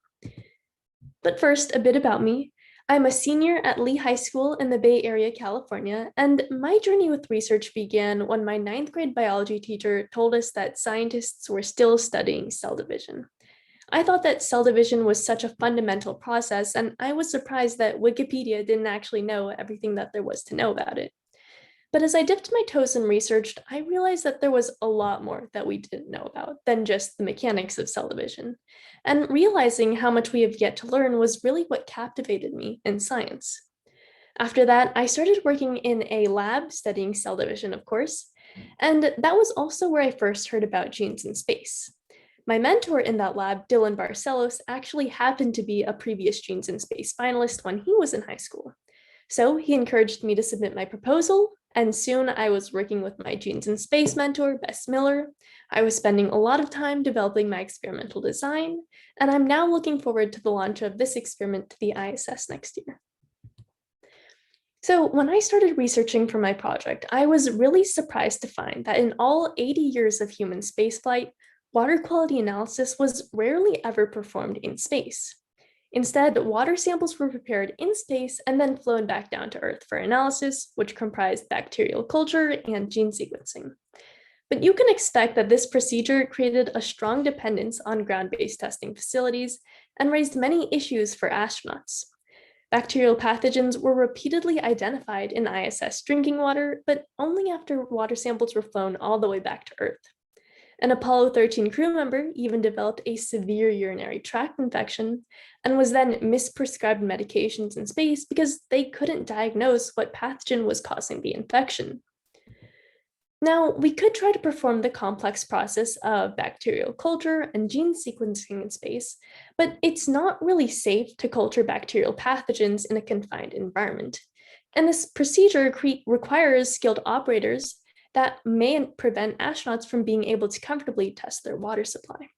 Speaker 5: But first, a bit about me. I'm a senior at Lee High School in the Bay Area, California, and my journey with research began when my 9th grade biology teacher told us that scientists were still studying cell division. I thought that cell division was such a fundamental process, and I was surprised that Wikipedia didn't actually know everything that there was to know about it. But as I dipped my toes and researched, I realized that there was a lot more that we didn't know about than just the mechanics of cell division. And realizing how much we have yet to learn was really what captivated me in science. After that, I started working in a lab studying cell division, of course, and that was also where I first heard about genes in space. My mentor in that lab, Dylan Barcelos, actually happened to be a previous Genes in Space finalist when he was in high school. So he encouraged me to submit my proposal, and soon I was working with my Genes in Space mentor, Bess Miller. I was spending a lot of time developing my experimental design, and I'm now looking forward to the launch of this experiment to the ISS next year. So when I started researching for my project, I was really surprised to find that in all 80 years of human spaceflight, water quality analysis was rarely ever performed in space. Instead, water samples were prepared in space and then flown back down to Earth for analysis, which comprised bacterial culture and gene sequencing. But you can expect that this procedure created a strong dependence on ground-based testing facilities and raised many issues for astronauts. Bacterial pathogens were repeatedly identified in ISS drinking water, but only after water samples were flown all the way back to Earth. An Apollo 13 crew member even developed a severe urinary tract infection and was then misprescribed medications in space because they couldn't diagnose what pathogen was causing the infection. Now, we could try to perform the complex process of bacterial culture and gene sequencing in space, but it's not really safe to culture bacterial pathogens in a confined environment. And this procedure requires skilled operators that may prevent astronauts from being able to comfortably test their water supply.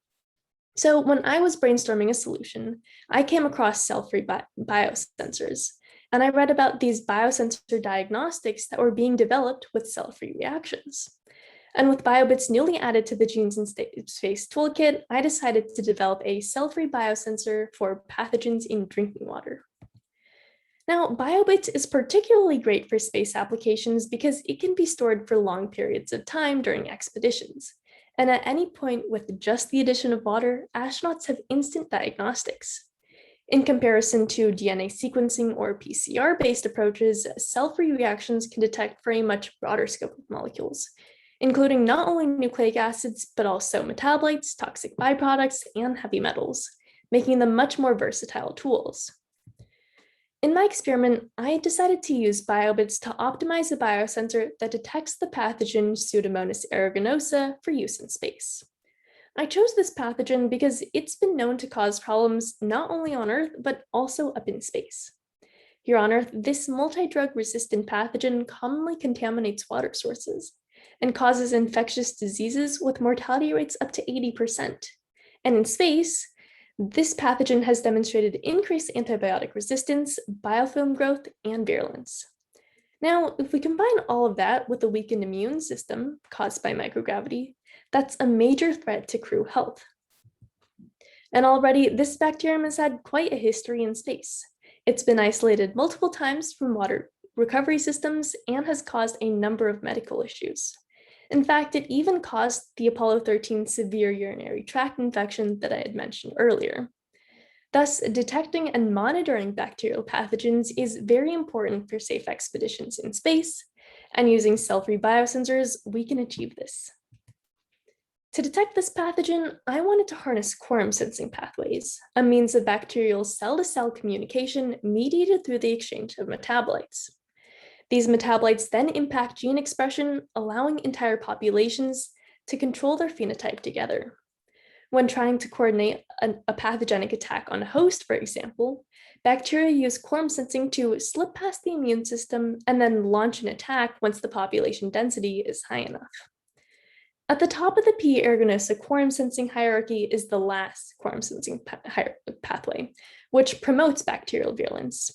Speaker 5: So when I was brainstorming a solution, I came across cell-free biosensors, and I read about these biosensor diagnostics that were being developed with cell-free reactions. And with BioBits newly added to the Genes in Space toolkit, I decided to develop a cell-free biosensor for pathogens in drinking water. Now, BioBits is particularly great for space applications because it can be stored for long periods of time during expeditions. And at any point with just the addition of water, astronauts have instant diagnostics. In comparison to DNA sequencing or PCR-based approaches, cell-free reactions can detect for a much broader scope of molecules, including not only nucleic acids, but also metabolites, toxic byproducts, and heavy metals, making them much more versatile tools. In my experiment, I decided to use BioBits to optimize a biosensor that detects the pathogen Pseudomonas aeruginosa for use in space. I chose this pathogen because it's been known to cause problems not only on Earth, but also up in space. Here on Earth, this multi-drug resistant pathogen commonly contaminates water sources and causes infectious diseases with mortality rates up to 80%. And in space, this pathogen has demonstrated increased antibiotic resistance, biofilm growth, and virulence. Now, if we combine all of that with a weakened immune system caused by microgravity, that's a major threat to crew health. And already, this bacterium has had quite a history in space. It's been isolated multiple times from water recovery systems and has caused a number of medical issues. In fact, it even caused the Apollo 13 severe urinary tract infection that I had mentioned earlier. Thus, detecting and monitoring bacterial pathogens is very important for safe expeditions in space, and using cell-free biosensors, we can achieve this. To detect this pathogen, I wanted to harness quorum sensing pathways, a means of bacterial cell-to-cell communication mediated through the exchange of metabolites. These metabolites then impact gene expression, allowing entire populations to control their phenotype together. When trying to coordinate a pathogenic attack on a host, for example, bacteria use quorum sensing to slip past the immune system and then launch an attack once the population density is high enough. At the top of the P. aeruginosa quorum sensing hierarchy is the last quorum sensing pathway, which promotes bacterial virulence.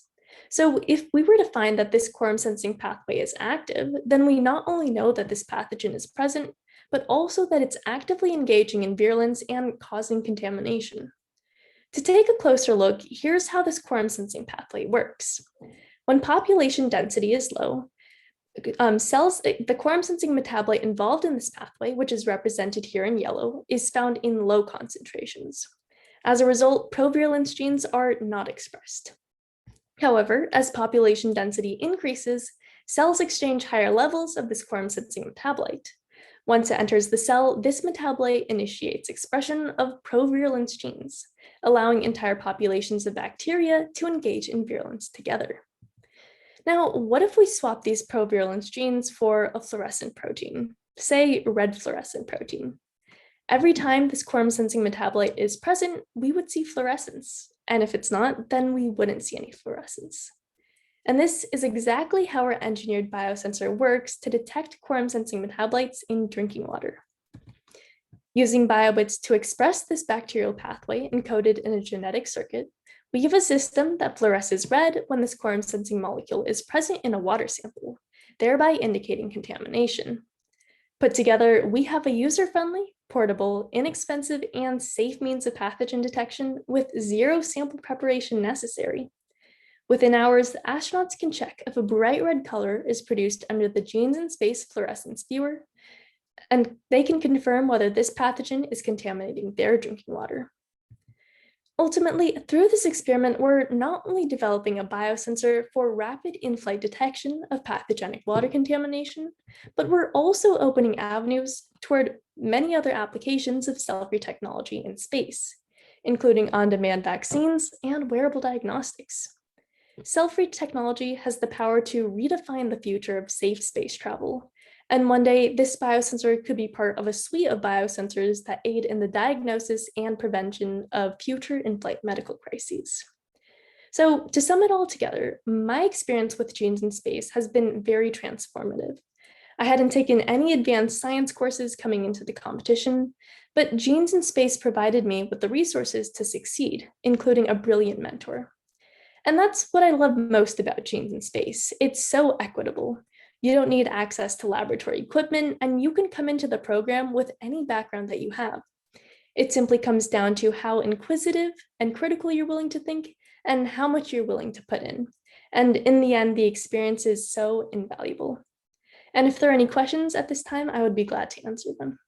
Speaker 5: So if we were to find that this quorum sensing pathway is active, then we not only know that this pathogen is present, but also that it's actively engaging in virulence and causing contamination. To take a closer look, here's how this quorum sensing pathway works. When population density is low, the quorum sensing metabolite involved in this pathway, which is represented here in yellow, is found in low concentrations. As a result, provirulence genes are not expressed. However, as population density increases, cells exchange higher levels of this quorum sensing metabolite. Once it enters the cell, this metabolite initiates expression of provirulence genes, allowing entire populations of bacteria to engage in virulence together. Now, what if we swap these provirulence genes for a fluorescent protein, say red fluorescent protein? Every time this quorum sensing metabolite is present, we would see fluorescence. And if it's not, then we wouldn't see any fluorescence. And this is exactly how our engineered biosensor works to detect quorum sensing metabolites in drinking water. Using BioBits to express this bacterial pathway encoded in a genetic circuit, we have a system that fluoresces red when this quorum sensing molecule is present in a water sample, thereby indicating contamination. Put together, we have a user-friendly, portable, inexpensive, and safe means of pathogen detection with zero sample preparation necessary. Within hours, the astronauts can check if a bright red color is produced under the Genes in Space fluorescence viewer, and they can confirm whether this pathogen is contaminating their drinking water. Ultimately, through this experiment, we're not only developing a biosensor for rapid in-flight detection of pathogenic water contamination, but we're also opening avenues toward many other applications of cell-free technology in space, including on-demand vaccines and wearable diagnostics. Cell-free technology has the power to redefine the future of safe space travel. And one day, this biosensor could be part of a suite of biosensors that aid in the diagnosis and prevention of future in-flight medical crises. So to sum it all together, my experience with Genes in Space has been very transformative. I hadn't taken any advanced science courses coming into the competition, but Genes in Space provided me with the resources to succeed, including a brilliant mentor. And that's what I love most about Genes in Space. It's so equitable. You don't need access to laboratory equipment, and you can come into the program with any background that you have. It simply comes down to how inquisitive and critical you're willing to think and how much you're willing to put in. And in the end, the experience is so invaluable. And if there are any questions at this time, I would be glad to answer them.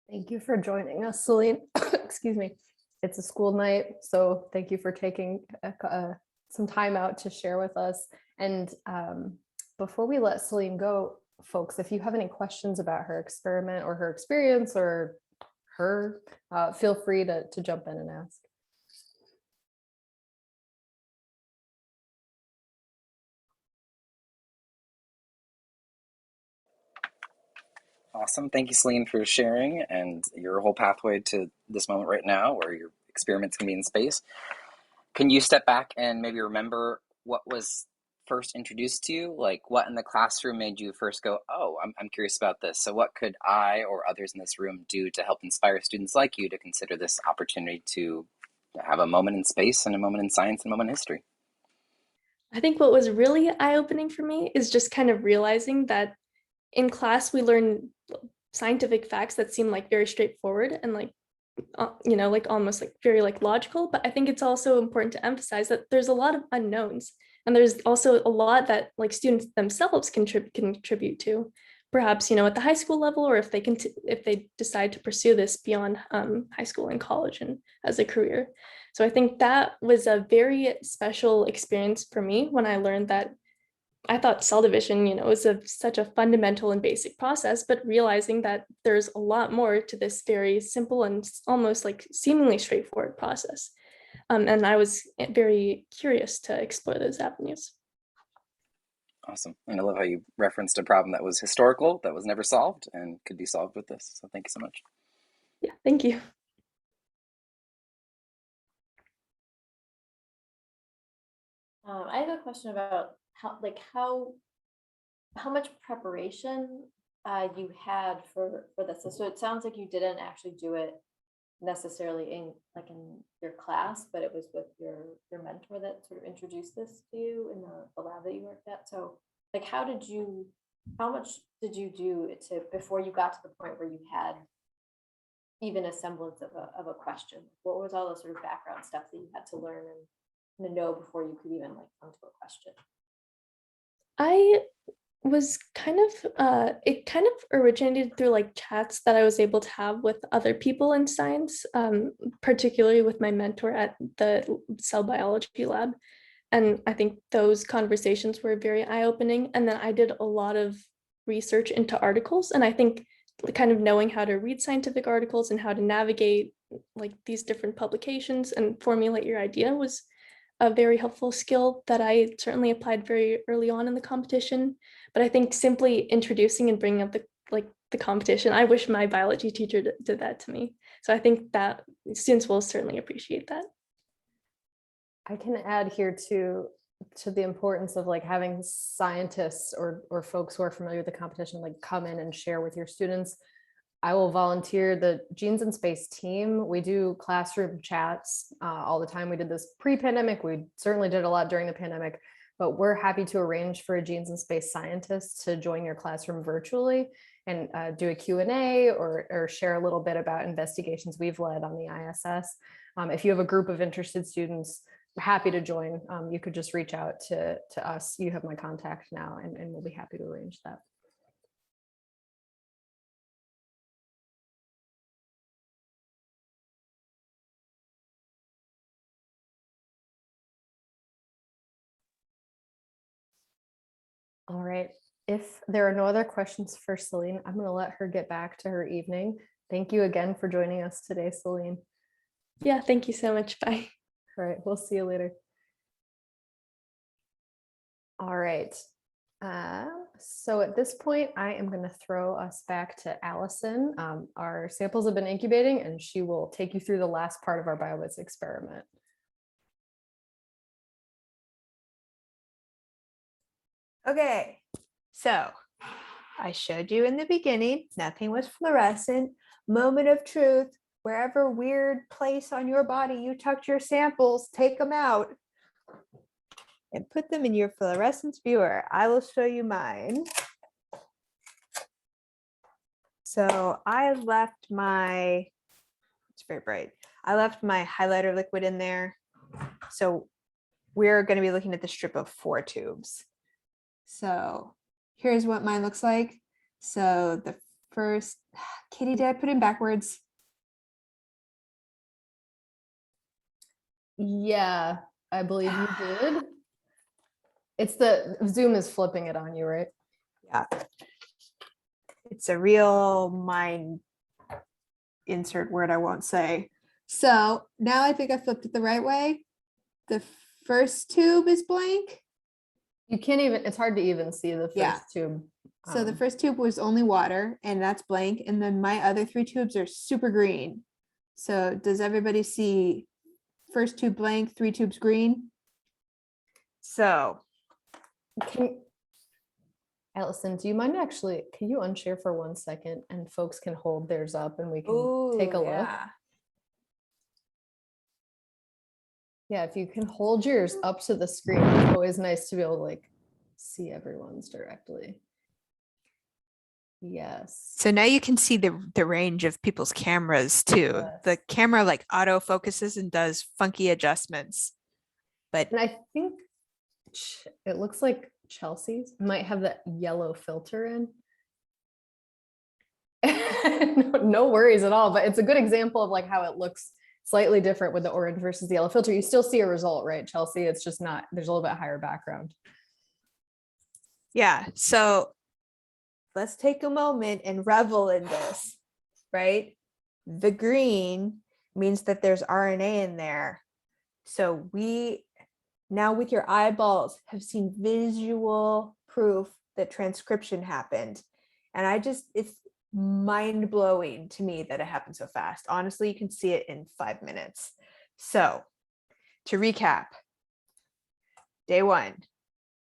Speaker 1: Thank you for joining us, Celine. Excuse me. It's a school night, so thank you for taking some time out to share with us. And before we let Celine go, folks, if you have any questions about her experiment or her experience or her, feel free to jump in and ask.
Speaker 3: Awesome. Thank you, Celine, for sharing and your whole pathway to this moment right now where your experiments can be in space. Can you step back and maybe remember what was first introduced to you? Like what in the classroom made you first go, oh, I'm curious about this. So what could I or others in this room do to help inspire students like you to consider this opportunity to have a moment in space and a moment in science and a moment in history?
Speaker 5: I think what was really eye-opening for me is just kind of realizing that in class we learn scientific facts that seem like very straightforward and like like almost like very like logical, but I think it's also important to emphasize that there's a lot of unknowns, and there's also a lot that like students themselves contribute to, perhaps at the high school level, or if they decide to pursue this beyond high school and college and as a career. So I think that was a very special experience for me when I learned that. I thought cell division, was such a fundamental and basic process, but realizing that there's a lot more to this very simple and almost like seemingly straightforward process. And I was very curious to explore those avenues.
Speaker 3: Awesome. And I love how you referenced a problem that was historical, that was never solved and could be solved with this. So thank you so much.
Speaker 5: Yeah, thank you.
Speaker 6: I have a question about how much preparation you had for this. So it sounds like you didn't actually do it necessarily in your class, but it was with your mentor that sort of introduced this to you in the lab that you worked at. So how much did you do before you got to the point where you had even a semblance of a question? What was all the sort of background stuff that you had to learn and know before you could even come to a question?
Speaker 5: I was it kind of originated through like chats that I was able to have with other people in science, particularly with my mentor at the cell biology lab. And I think those conversations were very eye-opening. And then I did a lot of research into articles. And I think kind of knowing how to read scientific articles and how to navigate like these different publications and formulate your idea was a very helpful skill that I certainly applied very early on in the competition. But I think simply introducing and bringing up the competition, I wish my biology teacher did that to me. So I think that students will certainly appreciate that.
Speaker 1: I can add here to the importance of like having scientists or folks who are familiar with the competition like come in and share with your students. I will volunteer the Genes in Space team. We do classroom chats all the time. We did this pre-pandemic. We certainly did a lot during the pandemic, but we're happy to arrange for a genes and space scientist to join your classroom virtually and do a Q&A or share a little bit about investigations we've led on the ISS. If you have a group of interested students, happy to join. You could just reach out to us. You have my contact now, and we'll be happy to arrange that. All right. If there are no other questions for Celine, I'm going to let her get back to her evening. Thank you again for joining us today, Celine.
Speaker 5: Yeah, thank you so much. Bye.
Speaker 1: All right, we'll see you later. All right. So at this point, I am going to throw us back to Allison. Our samples have been incubating, and she will take you through the last part of our BioBits experiment.
Speaker 2: Okay, so I showed you in the beginning, nothing was fluorescent. Moment of truth, wherever weird place on your body you tucked your samples, take them out and put them in your fluorescence viewer. I will show you mine. So I left my, it's very bright. I left my highlighter liquid in there. So we're going to be looking at the strip of 4 tubes. So here's what mine looks like. So the first, Katie, did I put in backwards?
Speaker 1: Yeah, I believe you did. It's the Zoom is flipping it on you, right?
Speaker 2: Yeah. It's a real mind insert word I won't say. So now I think I flipped it the right way. The first tube is blank.
Speaker 1: You can't even, it's hard to even see the first tube.
Speaker 2: So the first tube was only water and that's blank. And then my other 3 tubes are super green. So does everybody see first tube blank, 3 tubes green? So
Speaker 1: Allison, do you mind actually, can you unshare for 1 second and folks can hold theirs up and we can take a look? Yeah, if you can hold yours up to the screen, it's always nice to be able to like see everyone's directly. Yes.
Speaker 2: So now you can see the range of people's cameras too.
Speaker 1: Yes.
Speaker 2: The camera like auto focuses and does funky adjustments. But
Speaker 1: And I think it looks like Chelsea's might have that yellow filter in. No worries at all, but it's a good example of like how it looks slightly different with the orange versus the yellow filter. You still see a result, right, Chelsea? It's just not, there's a little bit higher background.
Speaker 2: yeah, so let's take a moment and revel in this, right? The green means that there's RNA in there. So we now with your eyeballs have seen visual proof that transcription happened. And it's mind-blowing to me that it happened so fast. Honestly, you can see it in 5 minutes. So to recap, day 1,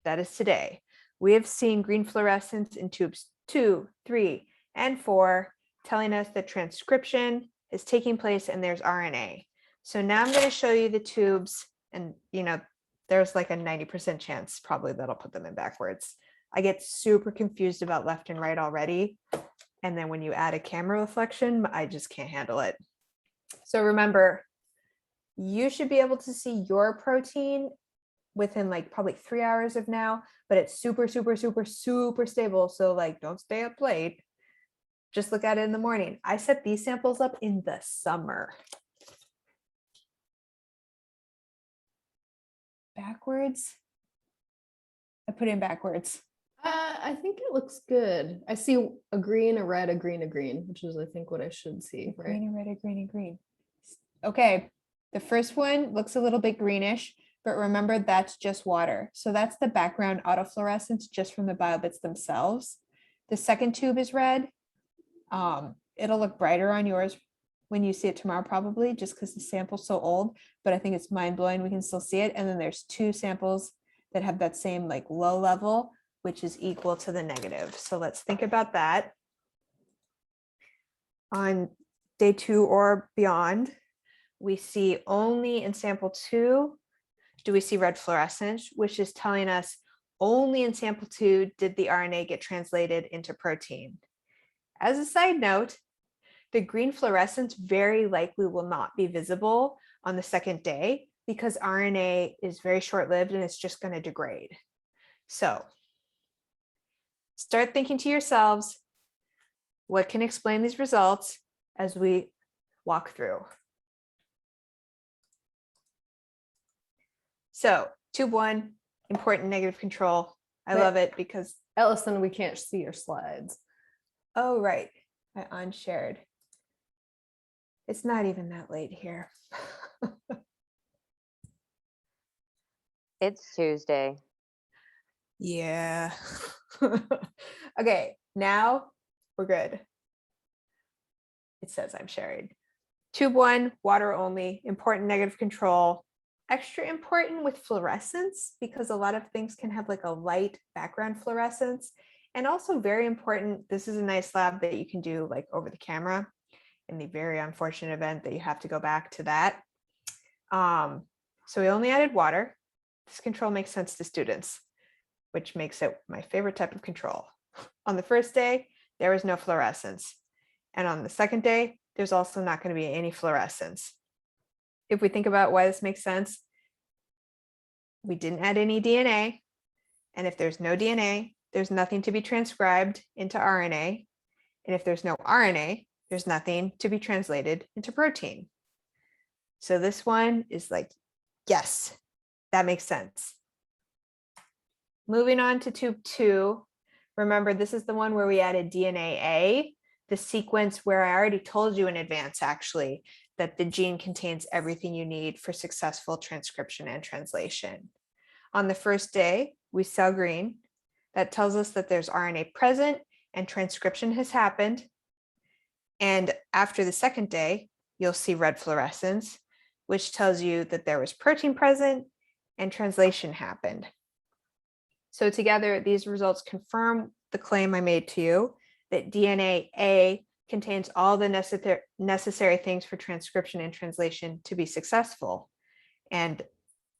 Speaker 2: that is today, we have seen green fluorescence in tubes 2, 3, and 4, telling us that transcription is taking place and there's RNA. So now I'm going to show you the tubes, and there's like a 90% chance probably that I'll put them in backwards. I get super confused about left and right already. And then when you add a camera reflection, I just can't handle it. So remember, you should be able to see your protein within like probably 3 hours of now, but it's super, super, super, super stable. So like, don't stay up late. Just look at it in the morning. I set these samples up in the summer. Backwards. I put in backwards.
Speaker 1: I think it looks good. I see a green, a red, a green, a green, which is I think what I should see. Right?
Speaker 2: Green and red, a green and green. Okay, the first one looks a little bit greenish, but remember that's just water. So that's the background autofluorescence just from the BioBits themselves. The second tube is red. It'll look brighter on yours when you see it tomorrow, probably just because the sample's so old, but I think it's mind blowing. We can still see it. And then there's 2 samples that have that same like low level, which is equal to the negative. So let's think about that. On day 2 or beyond, we see only in sample 2 do we see red fluorescence, which is telling us only in sample 2 did the RNA get translated into protein. As a side note, the green fluorescence very likely will not be visible on the second day because RNA is very short-lived and it's just going to degrade. So start thinking to yourselves, what can explain these results as we walk through. So tube 1, important negative control. I love it because,
Speaker 1: Ellison, we can't see your slides.
Speaker 2: oh, right, I unshared. It's not even that late here.
Speaker 4: It's Tuesday.
Speaker 2: Yeah. Okay, now we're good. It says I'm sharing. Tube 1, water only, important negative control. Extra important with fluorescence because a lot of things can have like a light background fluorescence. And also very important, this is a nice lab that you can do like over the camera in the very unfortunate event that you have to go back to that. So we only added water. This control makes sense to students, which makes it my favorite type of control. On the first day, there was no fluorescence. And on the second day, there's also not going to be any fluorescence. If we think about why this makes sense, we didn't add any DNA. And if there's no DNA, there's nothing to be transcribed into RNA. And if there's no RNA, there's nothing to be translated into protein. So this one is like, yes, that makes sense. Moving on to tube 2, remember this is the one where we added DNA A, the sequence where I already told you in advance actually that the gene contains everything you need for successful transcription and translation. On the first day, we saw green. That tells us that there's RNA present and transcription has happened. And after the second day, you'll see red fluorescence, which tells you that there was protein present and translation happened. So together, these results confirm the claim I made to you that DNA A contains all the necessary things for transcription and translation to be successful. And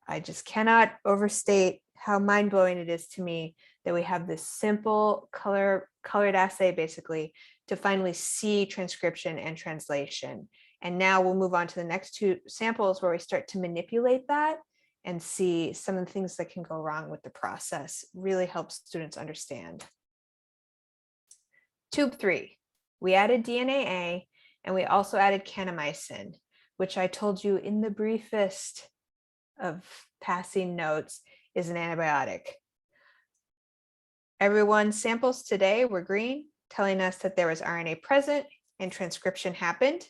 Speaker 2: I just cannot overstate how mind-blowing it is to me that we have this simple colored assay basically to finally see transcription and translation. And now we'll move on to the next 2 samples where we start to manipulate that and see some of the things that can go wrong with the process. Really helps students understand. Tube 3, we added DNA A and we also added kanamycin, which I told you in the briefest of passing notes is an antibiotic. Everyone's samples today were green, telling us that there was RNA present and transcription happened.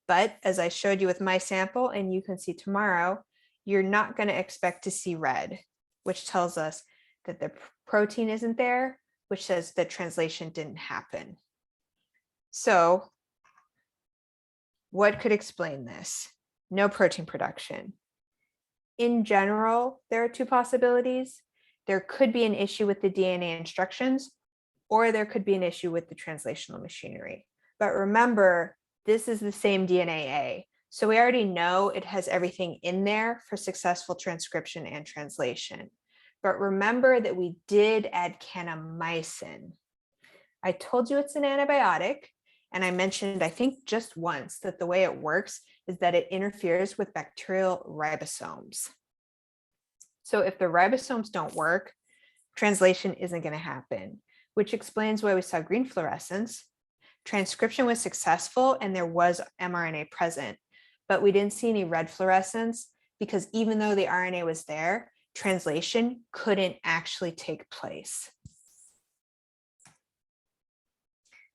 Speaker 2: But as I showed you with my sample, and you can see tomorrow, you're not going to expect to see red, which tells us that the protein isn't there, which says that translation didn't happen. So what could explain this? No protein production. In general, there are 2 possibilities. There could be an issue with the DNA instructions, or there could be an issue with the translational machinery. But remember, this is the same DNA A. So we already know it has everything in there for successful transcription and translation. But remember that we did add kanamycin. I told you it's an antibiotic, and I mentioned, I think just once, that the way it works is that it interferes with bacterial ribosomes. So if the ribosomes don't work, translation isn't going to happen, which explains why we saw green fluorescence. Transcription was successful and there was mRNA present, but we didn't see any red fluorescence because even though the RNA was there, translation couldn't actually take place.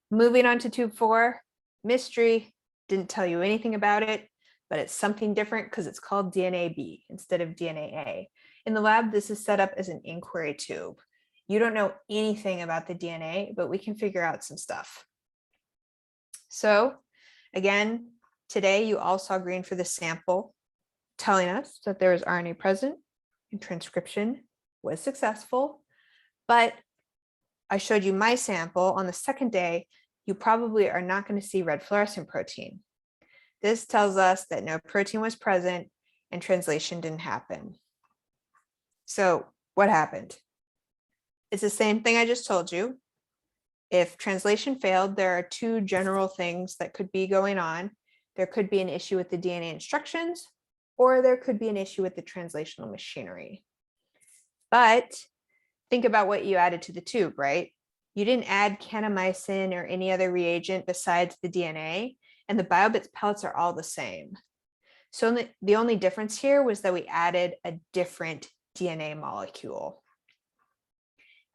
Speaker 2: Moving on to tube 4, mystery, didn't tell you anything about it, but it's something different because it's called DNA B instead of DNA A. In the lab, this is set up as an inquiry tube. You don't know anything about the DNA, but we can figure out some stuff. So again, today you all saw green for the sample, telling us that there is RNA present and transcription was successful. But I showed you my sample on the second day, you probably are not going to see red fluorescent protein. This tells us that no protein was present and translation didn't happen. So what happened? It's the same thing I just told you. If translation failed, there are two general things that could be going on. There could be an issue with the DNA instructions, or there could be an issue with the translational machinery. But think about what you added to the tube, right? You didn't add kanamycin or any other reagent besides the DNA, and the BioBits pellets are all the same. So the only difference here was that we added a different DNA molecule.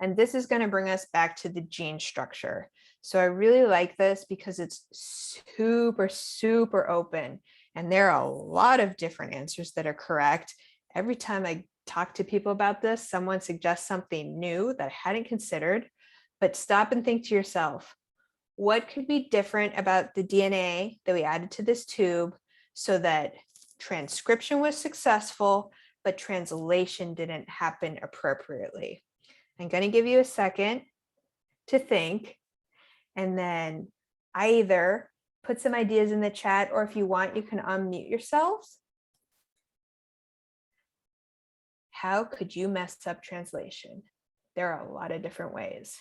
Speaker 2: And this is going to bring us back to the gene structure. So I really like this because it's super, super open. And there are a lot of different answers that are correct. Every time I talk to people about this, someone suggests something new that I hadn't considered. But stop and think to yourself, what could be different about the DNA that we added to this tube so that transcription was successful, but translation didn't happen appropriately? I'm going to give you a second to think, and then either put some ideas in the chat, or if you want, you can unmute yourselves. How could you mess up translation? There are a lot of different ways.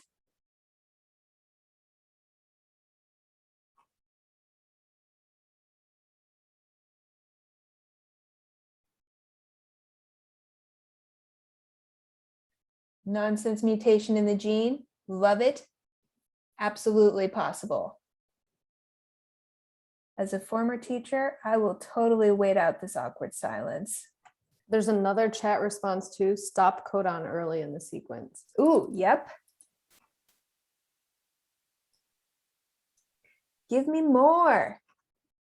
Speaker 2: Nonsense mutation in the gene, love it. Absolutely possible. As a former teacher, I will totally wait out this awkward silence.
Speaker 1: There's another chat response too. Stop codon early in the sequence.
Speaker 2: Ooh, yep. Give me more.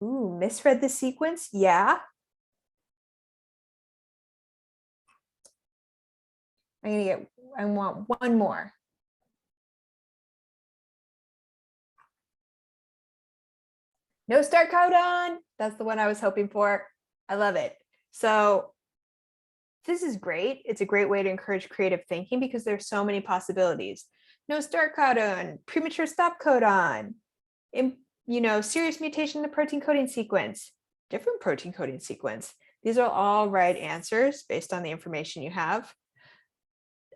Speaker 2: Ooh, misread the sequence? Yeah. I want one more. No start codon. That's the one I was hoping for. I love it. So this is great. It's a great way to encourage creative thinking because there's so many possibilities. No start codon, premature stop codon, serious mutation in the protein coding sequence, different protein coding sequence. These are all right answers based on the information you have.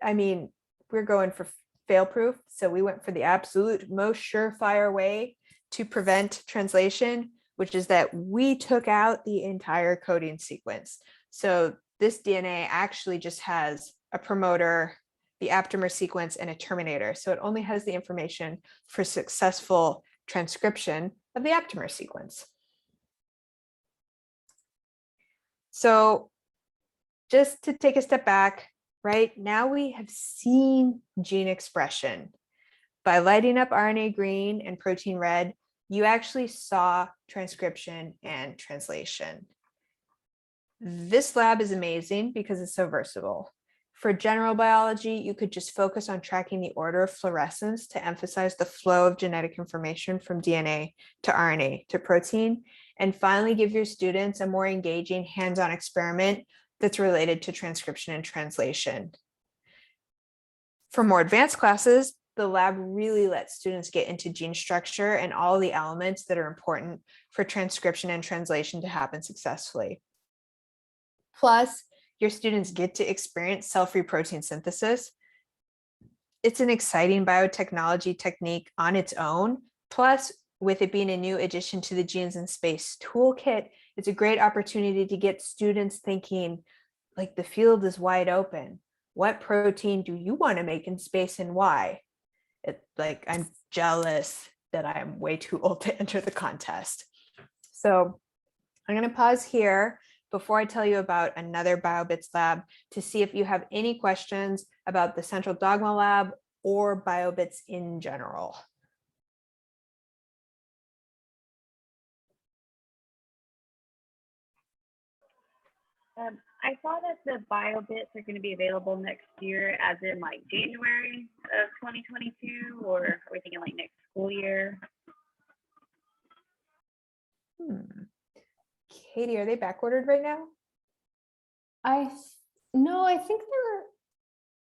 Speaker 2: I mean, we're going for fail proof. So we went for the absolute most surefire way to prevent translation, which is that we took out the entire coding sequence. So this DNA actually just has a promoter, the aptamer sequence, and a terminator. So it only has the information for successful transcription of the aptamer sequence. So just to take a step back, right now we have seen gene expression. By lighting up RNA green and protein red, you actually saw transcription and translation. This lab is amazing because it's so versatile. For general biology, you could just focus on tracking the order of fluorescence to emphasize the flow of genetic information from DNA to RNA to protein, and finally give your students a more engaging hands-on experiment that's related to transcription and translation. For more advanced classes, the lab really lets students get into gene structure and all the elements that are important for transcription and translation to happen successfully. Plus, your students get to experience cell-free protein synthesis. It's an exciting biotechnology technique on its own. Plus, with it being a new addition to the Genes in Space toolkit, it's a great opportunity to get students thinking, like, the field is wide open. What protein do you want to make in space and why? I'm jealous that I am way too old to enter the contest. So I'm going to pause here before I tell you about another BioBits lab to see if you have any questions about the Central Dogma Lab or BioBits in general.
Speaker 7: I saw that the BioBits are going to be available next year, as in like January of 2022, or are we thinking like next school year?
Speaker 2: Katie, are they back ordered right now?
Speaker 1: No, I think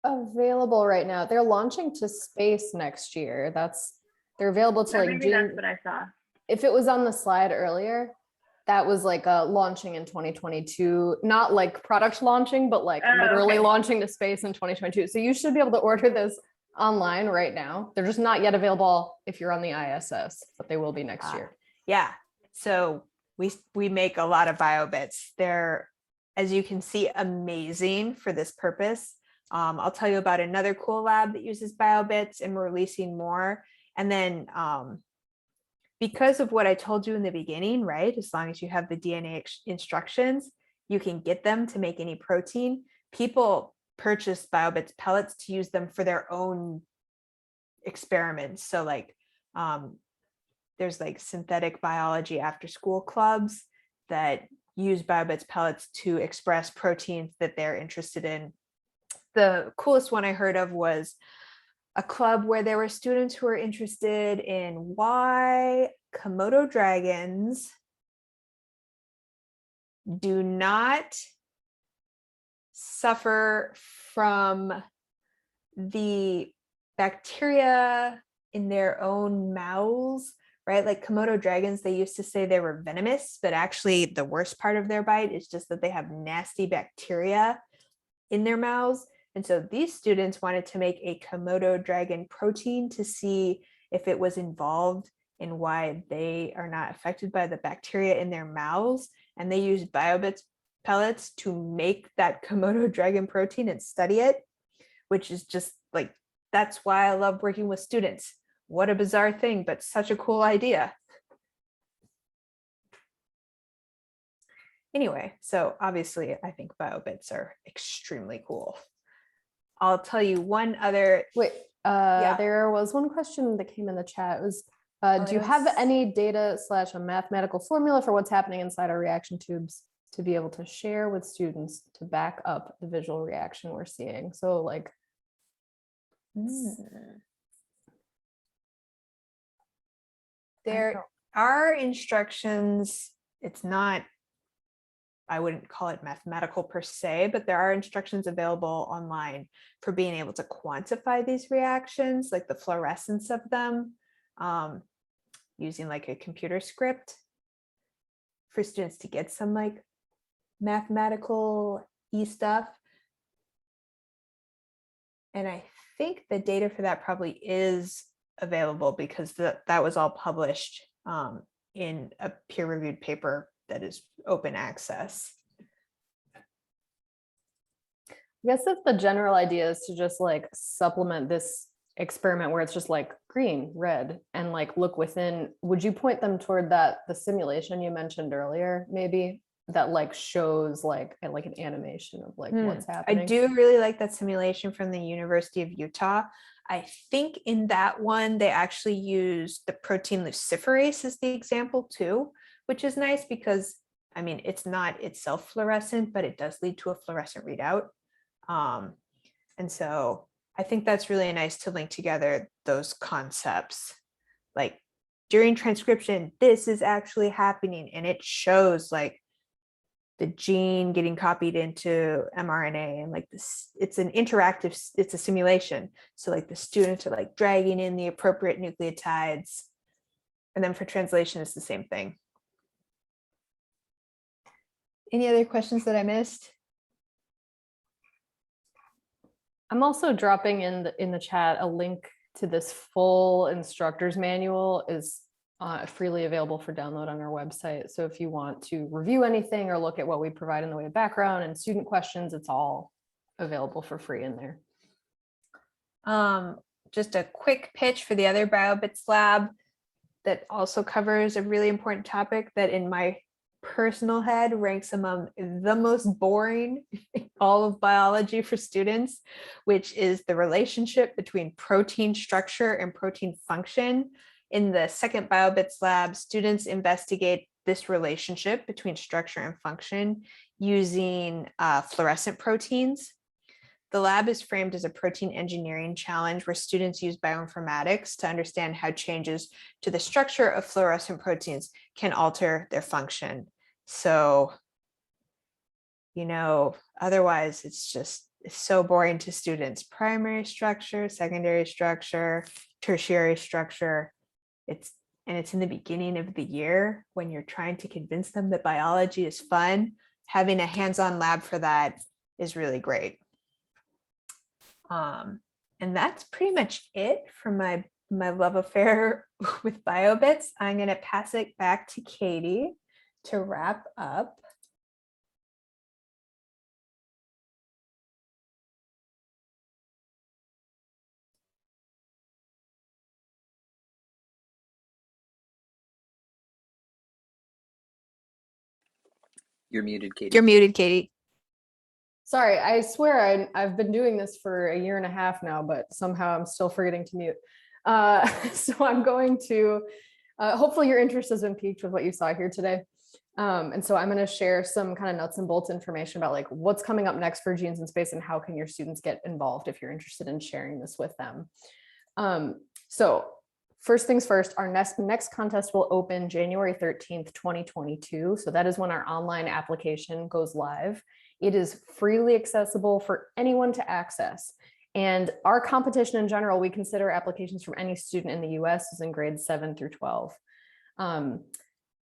Speaker 1: they're available right now. They're launching to space next year. They're available to
Speaker 7: Or
Speaker 1: like
Speaker 7: maybe
Speaker 1: June.
Speaker 7: that's what I saw.
Speaker 1: If it was on the slide earlier, that was like launching in 2022, not like product launching, but like literally
Speaker 7: okay.
Speaker 1: launching to space in 2022. So you should be able to order this online right now. They're just not yet available if you're on the ISS, but they will be next year.
Speaker 2: Yeah. So we make a lot of BioBits. They're, as you can see, amazing for this purpose. I'll tell you about another cool lab that uses BioBits, and we're releasing more. And then because of what I told you in the beginning, right? As long as you have the DNA instructions, you can get them to make any protein. People purchase BioBits pellets to use them for their own experiments. So like there's like synthetic biology after school clubs that use BioBits pellets to express proteins that they're interested in. The coolest one I heard of was a club where there were students who were interested in why Komodo dragons do not suffer from the bacteria in their own mouths, right? Like Komodo dragons, they used to say they were venomous, but actually the worst part of their bite is just that they have nasty bacteria in their mouths. And so these students wanted to make a Komodo dragon protein to see if it was involved in why they are not affected by the bacteria in their mouths. And they used BioBits pellets to make that Komodo dragon protein and study it, which is just like, that's why I love working with students. What a bizarre thing, but such a cool idea. Anyway, so obviously I think BioBits are extremely cool. I'll tell you one other.
Speaker 1: Wait, there was one question that came in the chat. It was, do you have any data / a mathematical formula for what's happening inside our reaction tubes to be able to share with students to back up the visual reaction we're seeing? So like,
Speaker 2: there are instructions. It's not, I wouldn't call it mathematical per se, but there are instructions available online for being able to quantify these reactions, like the fluorescence of them, using like a computer script for students to get some like mathematical stuff. And I think the data for that probably is available because that was all published in a peer-reviewed paper that is open access.
Speaker 1: I guess if the general idea is to just like supplement this experiment where it's just like green, red, and like look within, would you point them toward the simulation you mentioned earlier, maybe that like shows like an animation of like what's happening?
Speaker 2: I do really like that simulation from the University of Utah. I think in that one, they actually used the protein luciferase as the example too, which is nice because, I mean, it's not itself fluorescent, but it does lead to a fluorescent readout. And so I think that's really nice to link together those concepts. Like during transcription, this is actually happening, and it shows like the gene getting copied into mRNA, and like this, it's an interactive, it's a simulation. So like the students are like dragging in the appropriate nucleotides. And then for translation, it's the same thing. Any other questions that I missed?
Speaker 1: I'm also dropping in the chat a link to this full instructor's manual is freely available for download on our website. So if you want to review anything or look at what we provide in the way of background and student questions, it's all available for free in there.
Speaker 2: Just a quick pitch for the other BioBits lab that also covers a really important topic that in my personal head ranks among the most boring in all of biology for students, which is the relationship between protein structure and protein function. In the second BioBits lab, students investigate this relationship between structure and function using fluorescent proteins. The lab is framed as a protein engineering challenge where students use bioinformatics to understand how changes to the structure of fluorescent proteins can alter their function. So, you know, otherwise it's so boring to students. Primary structure, secondary structure, tertiary structure. It's and it's in the beginning of the year when you're trying to convince them that biology is fun, having a hands-on lab for that is really great. And that's pretty much it for my love affair with BioBits. I'm going to pass it back to Katie to wrap up.
Speaker 3: You're muted, Katie.
Speaker 2: You're muted, Katie.
Speaker 1: Sorry, I swear I've been doing this for a year and a half now, but somehow I'm still forgetting to mute. So I'm going to, hopefully your interest has been piqued with what you saw here today. And so I'm going to share some kind of nuts and bolts information about like what's coming up next for Genes in Space and how can your students get involved if you're interested in sharing this with them. So first things first, our next contest will open January 13th, 2022. So that is when our online application goes live. It is freely accessible for anyone to access. And our competition in general, we consider applications from any student in the US is in grades 7 through 12.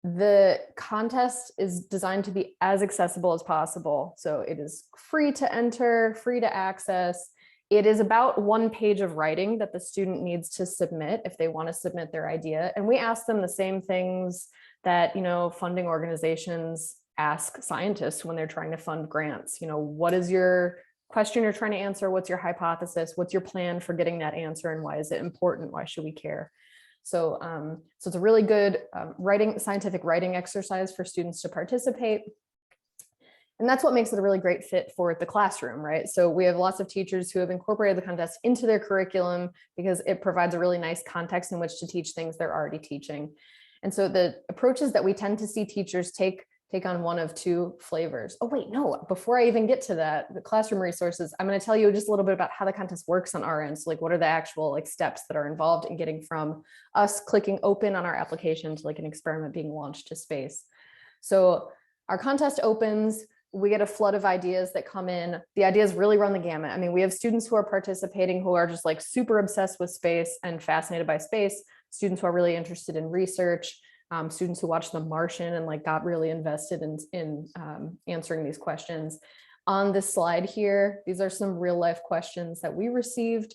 Speaker 1: The contest is designed to be as accessible as possible. So it is free to enter, free to access. It is about 1 page of writing that the student needs to submit if they want to submit their idea. And we ask them the same things that, funding organizations ask scientists when they're trying to fund grants. What is your question you're trying to answer? What's your hypothesis? What's your plan for getting that answer? And why is it important? Why should we care? So, so it's a really good scientific writing exercise for students to participate. And that's what makes it a really great fit for the classroom, right? So we have lots of teachers who have incorporated the contest into their curriculum because it provides a really nice context in which to teach things they're already teaching. And so the approaches that we tend to see teachers take on one of 2 flavors. Oh, wait, no, before I even get to that, the classroom resources, I'm going to tell you just a little bit about how the contest works on our end. So like, what are the actual steps that are involved in getting from us clicking open on our application to an experiment being launched to space. So our contest opens, we get a flood of ideas that come in. The ideas really run the gamut. I mean, we have students who are participating who are just super obsessed with space and fascinated by space, students who are really interested in research, students who watched The Martian and got really invested in answering these questions. On this slide here, these are some real life questions that we received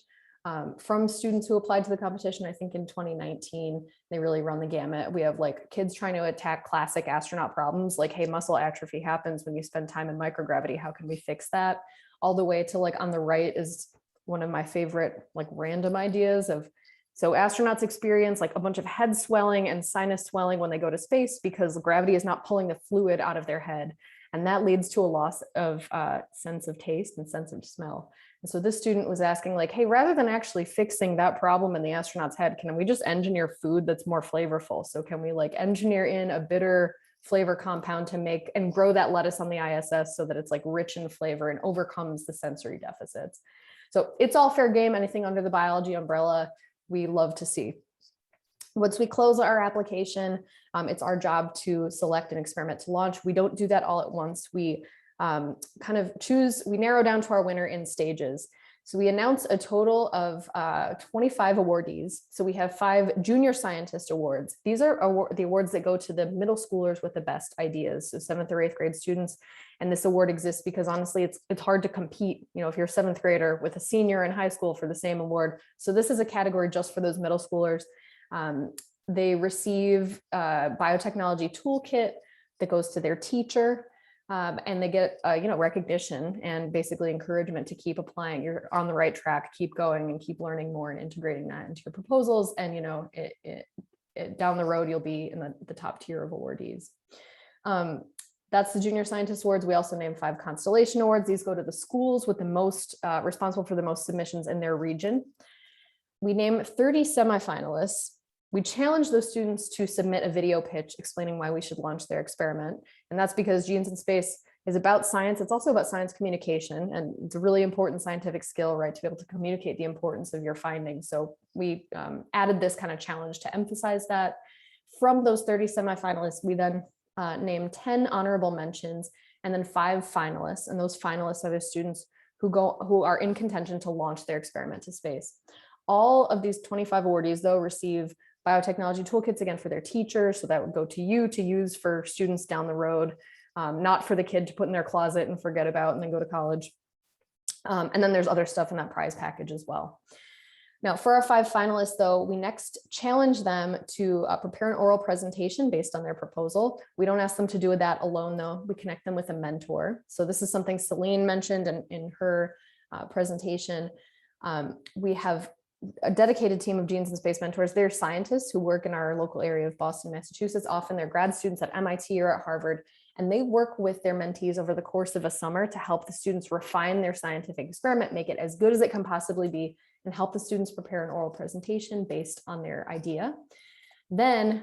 Speaker 1: from students who applied to the competition, I think in 2019. They really run the gamut. We have kids trying to attack classic astronaut problems like, hey, muscle atrophy happens when you spend time in microgravity. How can we fix that? All the way to on the right is one of my favorite random ideas of, so astronauts experience a bunch of head swelling and sinus swelling when they go to space because gravity is not pulling the fluid out of their head. And that leads to a loss of sense of taste and sense of smell. And so this student was asking hey, rather than actually fixing that problem in the astronaut's head, can we just engineer food that's more flavorful? So can we engineer in a bitter flavor compound to make and grow that lettuce on the ISS so that it's rich in flavor and overcomes the sensory deficits? So it's all fair game. Anything under the biology umbrella, we love to see. Once we close our application, it's our job to select an experiment to launch. We don't do that all at once. We we narrow down to our winner in stages. So we announce a total of 25 awardees. So we have 5 junior scientist awards. These are the awards that go to the middle schoolers with the best ideas, so 7th or 8th grade students. And this award exists because honestly, it's hard to compete, if you're a 7th grader with a senior in high school for the same award. So this is a category just for those middle schoolers. They receive a biotechnology toolkit that goes to their teacher. And they get, recognition and basically encouragement to keep applying. You're on the right track, keep going and keep learning more and integrating that into your proposals. And, down the road, you'll be in the top tier of awardees. That's the Junior Scientist Awards. We also name 5 Constellation Awards. These go to the schools with the most, responsible for the most submissions in their region. We name 30 semifinalists. We challenge those students to submit a video pitch explaining why we should launch their experiment. And that's because Genes in Space is about science. It's also about science communication. And it's a really important scientific skill, right, to be able to communicate the importance of your findings. So we added this kind of challenge to emphasize that. From those 30 semifinalists, we then name 10 honorable mentions and then 5 finalists. And those finalists are the students who are in contention to launch their experiment to space. All of these 25 awardees, though, receive biotechnology toolkits, again, for their teachers. So that would go to you to use for students down the road, not for the kid to put in their closet and forget about and then go to college. And then there's other stuff in that prize package as well. Now, for our 5 finalists, though, we next challenge them to prepare an oral presentation based on their proposal. We don't ask them to do that alone, though. We connect them with a mentor. So this is something Celine mentioned in her presentation. We have a dedicated team of Genes in Space mentors. They're scientists who work in our local area of Boston, Massachusetts. Often they're grad students at MIT or at Harvard, and they work with their mentees over the course of a summer to help the students refine their scientific experiment, make it as good as it can possibly be, and help the students prepare an oral presentation based on their idea. Then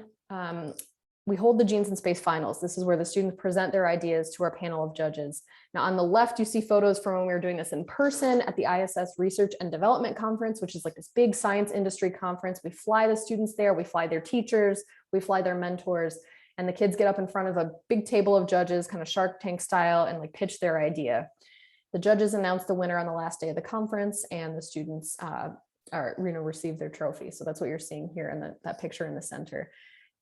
Speaker 1: we hold the Genes in Space finals. This is where the students present their ideas to our panel of judges. Now on the left, you see photos from when we were doing this in person at the ISS Research and Development Conference, which is like this big science industry conference. We fly the students there, we fly their teachers, we fly their mentors, and the kids get up in front of a big table of judges, kind of Shark Tank style, and like pitch their idea. The judges announce the winner on the last day of the conference, and the students receive their trophy. So that's what you're seeing here in that picture in the center.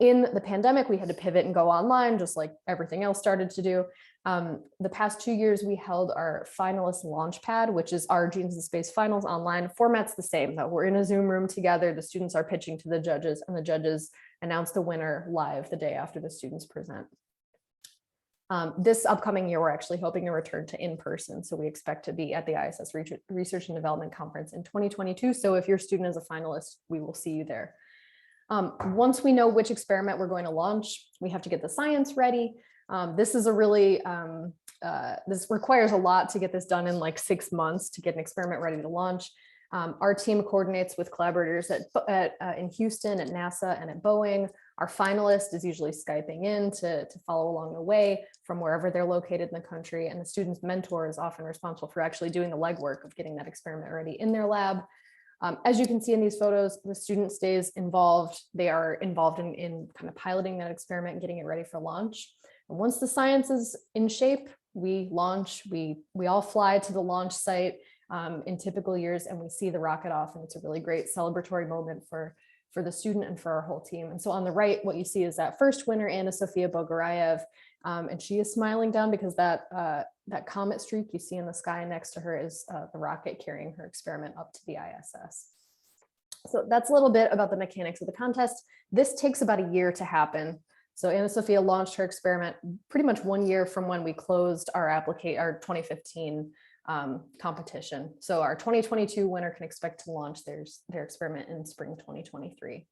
Speaker 1: In the pandemic, we had to pivot and go online, just like everything else started to do. The past 2 years, we held our finalist launchpad, which is our Genes in Space finals online. Format's the same, though. We're in a Zoom room together. The students are pitching to the judges, and the judges announce the winner live the day after the students present. This upcoming year, we're actually hoping to return to in-person. So we expect to be at the ISS Research and Development Conference in 2022. So if your student is a finalist, we will see you there. Once we know which experiment we're going to launch, we have to get the science ready. This is a really, this requires a lot to get this done in like 6 months to get an experiment ready to launch. Our team coordinates with collaborators in Houston, at NASA, and at Boeing. Our finalist is usually Skyping in to follow along the way from wherever they're located in the country. And the student's mentor is often responsible for actually doing the legwork of getting that experiment ready in their lab. As you can see in these photos, the student stays involved. They are involved in kind of piloting that experiment and getting it ready for launch. And once the science is in shape, we launch. We all fly to the launch site in typical years, and we see the rocket off, and it's a really great celebratory moment for the student and for our whole team. And so on the right, what you see is that first winner, Anna Sofia Bogorayev, and she is smiling down because that comet streak you see in the sky next to her is the rocket carrying her experiment up to the ISS. So that's a little bit about the mechanics of the contest. This takes about a year to happen. So Anna Sofia launched her experiment pretty much 1 year from when we closed our 2015 competition. So our 2022 winner can expect to launch their experiment in spring 2023.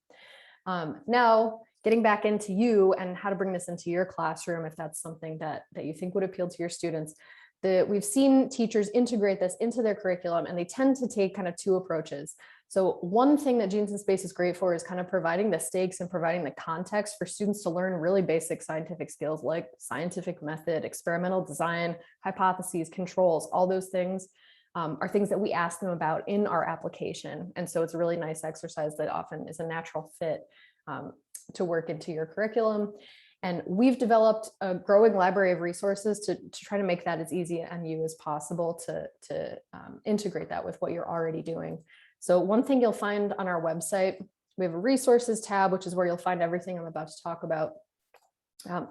Speaker 1: Now, getting back into you and how to bring this into your classroom, if that's something that you think would appeal to your students. We've seen teachers integrate this into their curriculum, and they tend to take kind of 2 approaches. So one thing that Genes in Space is great for is kind of providing the stakes and providing the context for students to learn really basic scientific skills like scientific method, experimental design, hypotheses, controls. All those things are things that we ask them about in our application. And so it's a really nice exercise that often is a natural fit to work into your curriculum. And we've developed a growing library of resources to try to make that as easy on you as possible to integrate that with what you're already doing. So one thing you'll find on our website, we have a resources tab, which is where you'll find everything I'm about to talk about.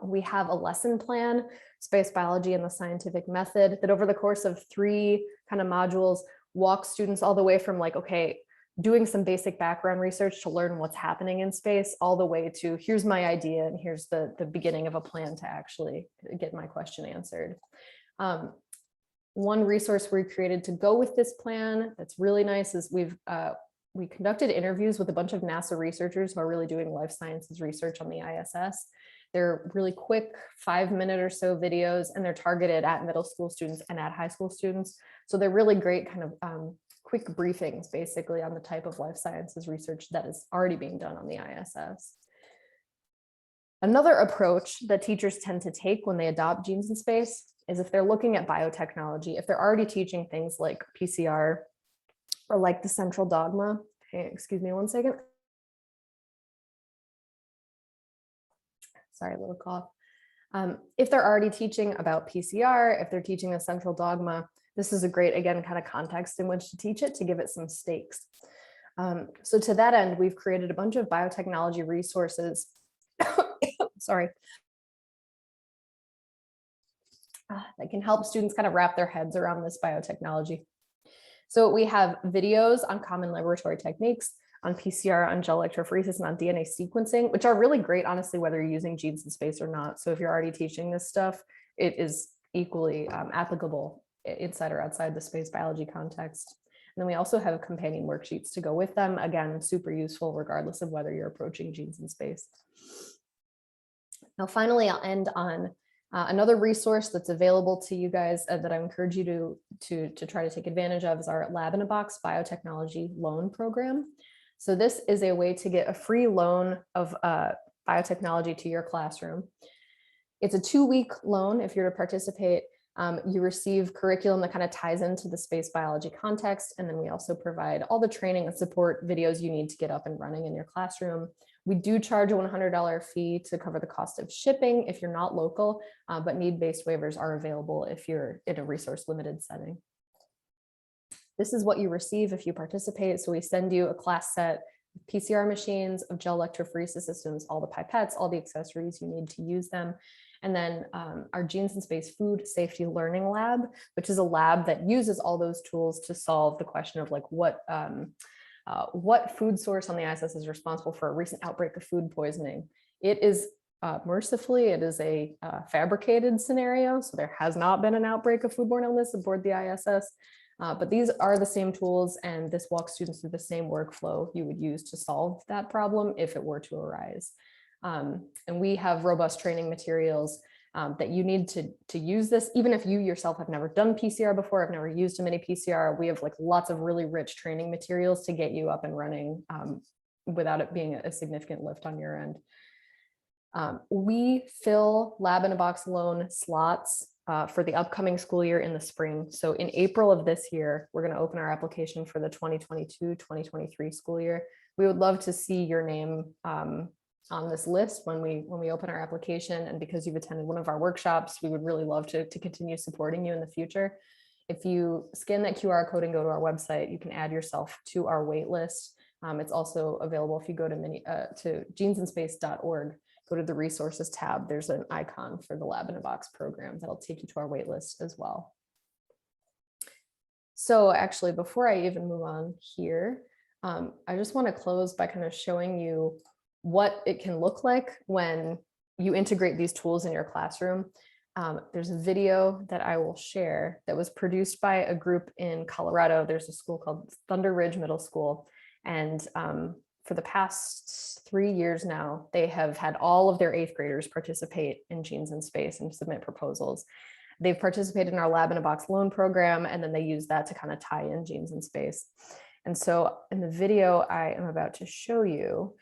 Speaker 1: We have a lesson plan, space biology and the scientific method, that over the course of 3 kind of modules walks students all the way from like, okay, doing some basic background research to learn what's happening in space, all the way to here's my idea and here's the beginning of a plan to actually get my question answered. One resource we created to go with this plan that's really nice is we conducted interviews with a bunch of NASA researchers who are really doing life sciences research on the ISS. They're really quick 5-minute or so videos, and they're targeted at middle school students and at high school students. So they're really great kind of quick briefings basically on the type of life sciences research that is already being done on the ISS. Another approach that teachers tend to take when they adopt Genes in Space is if they're looking at biotechnology, if they're already teaching things like PCR or like the central dogma. Okay, excuse me 1 second. Sorry, a little cough. If they're already teaching about PCR, if they're teaching the central dogma, this is a great, again, kind of context in which to teach it, to give it some stakes. So to that end, we've created a bunch of biotechnology resources. Sorry. That can help students kind of wrap their heads around this biotechnology. So we have videos on common laboratory techniques, on PCR, on gel electrophoresis, and on DNA sequencing, which are really great, honestly, whether you're using Genes in Space or not. So if you're already teaching this stuff, it is equally applicable inside or outside the space biology context. And then we also have companion worksheets to go with them. Again, super useful regardless of whether you're approaching Genes in Space. Now, finally, I'll end on another resource that's available to you guys that I encourage you to try to take advantage of is our Lab in a Box biotechnology loan program. So this is a way to get a free loan of biotechnology to your classroom. It's a 2-week loan if you're to participate. You receive curriculum that kind of ties into the space biology context. And then we also provide all the training and support videos you need to get up and running in your classroom. We do charge a $100 fee to cover the cost of shipping if you're not local, but need-based waivers are available if you're in a resource-limited setting. This is what you receive if you participate. So we send you a class set of PCR machines, of gel electrophoresis systems, all the pipettes, all the accessories you need to use them. And then our Genes in Space Food Safety Learning Lab, which is a lab that uses all those tools to solve the question of like what food source on the ISS is responsible for a recent outbreak of food poisoning. It is mercifully, it is a fabricated scenario. So there has not been an outbreak of foodborne illness aboard the ISS, but these are the same tools, and this walks students through the same workflow you would use to solve that problem if it were to arise. And we have robust training materials that you need to use this. Even if you yourself have never done PCR before, have never used a mini PCR, we have like lots of really rich training materials to get you up and running without it being a significant lift on your end. We fill Lab in a Box loan slots for the upcoming school year in the spring. So in April of this year, we're going to open our application for the 2022-2023 school year. We would love to see your name on this list when we open our application. And because you've attended one of our workshops, we would really love to continue supporting you in the future. If you scan that QR code and go to our website, you can add yourself to our wait list. It's also available if you go to genesinspace.org, go to the resources tab, there's an icon for the Lab in a Box program that'll take you to our wait list as well. So actually, before I even move on here, I just want to close by kind of showing you what it can look like when you integrate these tools in your classroom. There's a video that I will share that was produced by a group in Colorado. There's a school called Thunder Ridge Middle School. And for the past 3 years now, they have had all of their 8th graders participate in Genes in Space and submit proposals. They've participated in our Lab in a Box loan program, and then they use that to kind of tie in Genes in Space. And so in the video I am about to show you,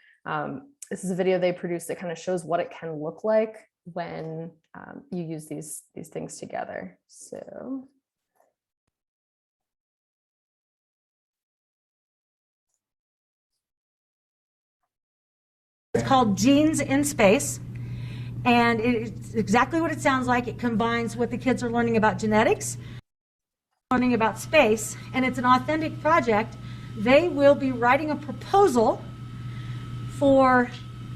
Speaker 1: this is a video they produced that kind of shows what it can look like when you use these things together. So.
Speaker 8: It's called Genes in Space, and it's exactly what it sounds like. It combines what the kids are learning about genetics, learning about space, and it's an authentic project. They will be writing a proposal for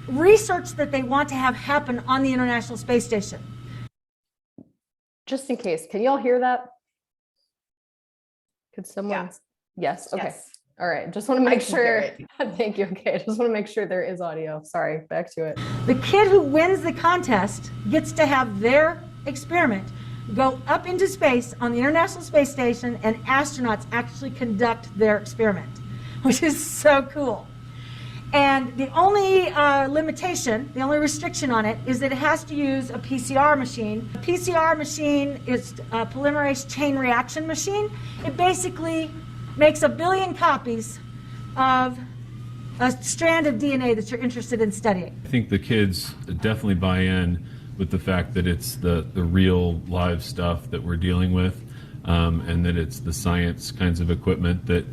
Speaker 8: research that they want to have happen on the International Space Station.
Speaker 1: Just in case, can you all hear that? Could someone? Yeah. Yes, okay. Yes. All right, just want to make sure. Thank you. Okay, I just want to make sure there is audio. Sorry, back to it.
Speaker 8: The kid who wins the contest gets to have their experiment go up into space on the International Space Station, and astronauts actually conduct their experiment, which is so cool. And the only limitation, the only restriction on it is that it has to use a PCR machine. A PCR machine is a polymerase chain reaction machine. It basically makes 1 billion copies of a strand of DNA that you're interested in studying.
Speaker 9: I think the kids definitely buy in with the fact that it's the real live stuff that we're dealing with, and that it's the science kinds of equipment that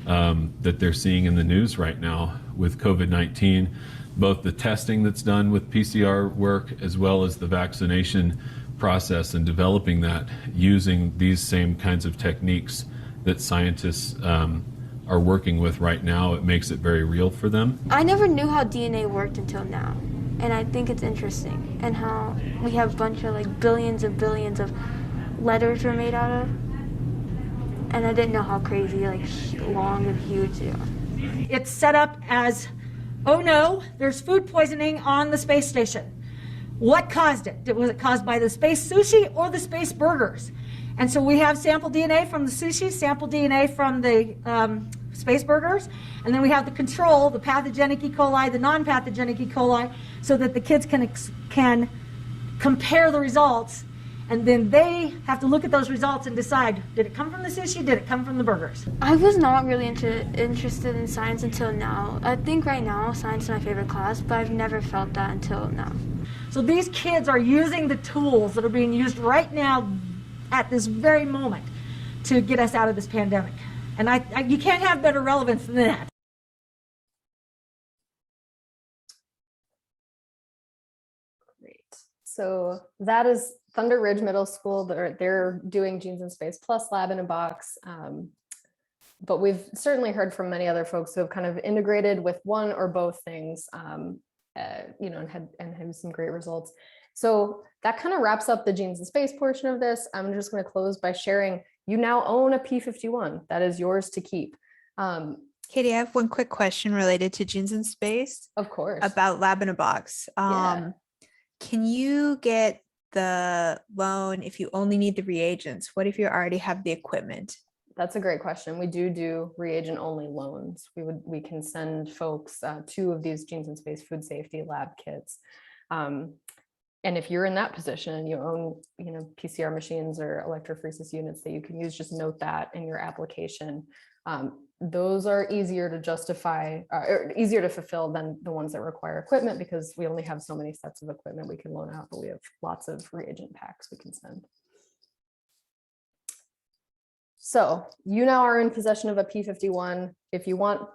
Speaker 9: that they're seeing in the news right now with COVID-19, both the testing that's done with PCR work as well as the vaccination process and developing that using these same kinds of techniques that scientists are working with right now, it makes it very real for them.
Speaker 10: I never knew how DNA worked until now, and I think it's interesting, and how we have a bunch of like billions of letters we're made out of, and I didn't know how crazy, like long and huge they are.
Speaker 8: It's set up as, oh no, there's food poisoning on the space station. What caused it? Was it caused by the space sushi or the space burgers? And so we have sample DNA from the sushi, sample DNA from the space burgers, and then we have the control, the pathogenic E. coli, the non-pathogenic E. coli, so that the kids can compare the results, and then they have to look at those results and decide, did it come from the sushi, did it come from the burgers?
Speaker 10: I was not really interested in science until now. I think right now science is my favorite class, but I've never felt that until now.
Speaker 8: So these kids are using the tools that are being used right now at this very moment to get us out of this pandemic. And you can't have better relevance than that.
Speaker 1: Great. So that is Thunder Ridge Middle School. They're doing Genes in Space Plus Lab in a Box. But we've certainly heard from many other folks who have kind of integrated with one or both things, and had some great results. So that kind of wraps up the Genes in Space portion of this. I'm just going to close by sharing, you now own a P51 that is yours to keep.
Speaker 2: Katie, I have one quick question related to Genes in Space.
Speaker 1: Of course.
Speaker 2: About Lab in a Box. Can you get the loan if you only need the reagents? What if you already have the equipment?
Speaker 1: That's a great question. We do reagent only loans. We can send folks 2 of these Genes in Space food safety lab kits. And if you're in that position and you own, PCR machines or electrophoresis units that you can use, just note that in your application. Those are easier to justify, or easier to fulfill than the ones that require equipment, because we only have so many sets of equipment we can loan out, but we have lots of reagent packs we can send. So you now are in possession of a P51. If you want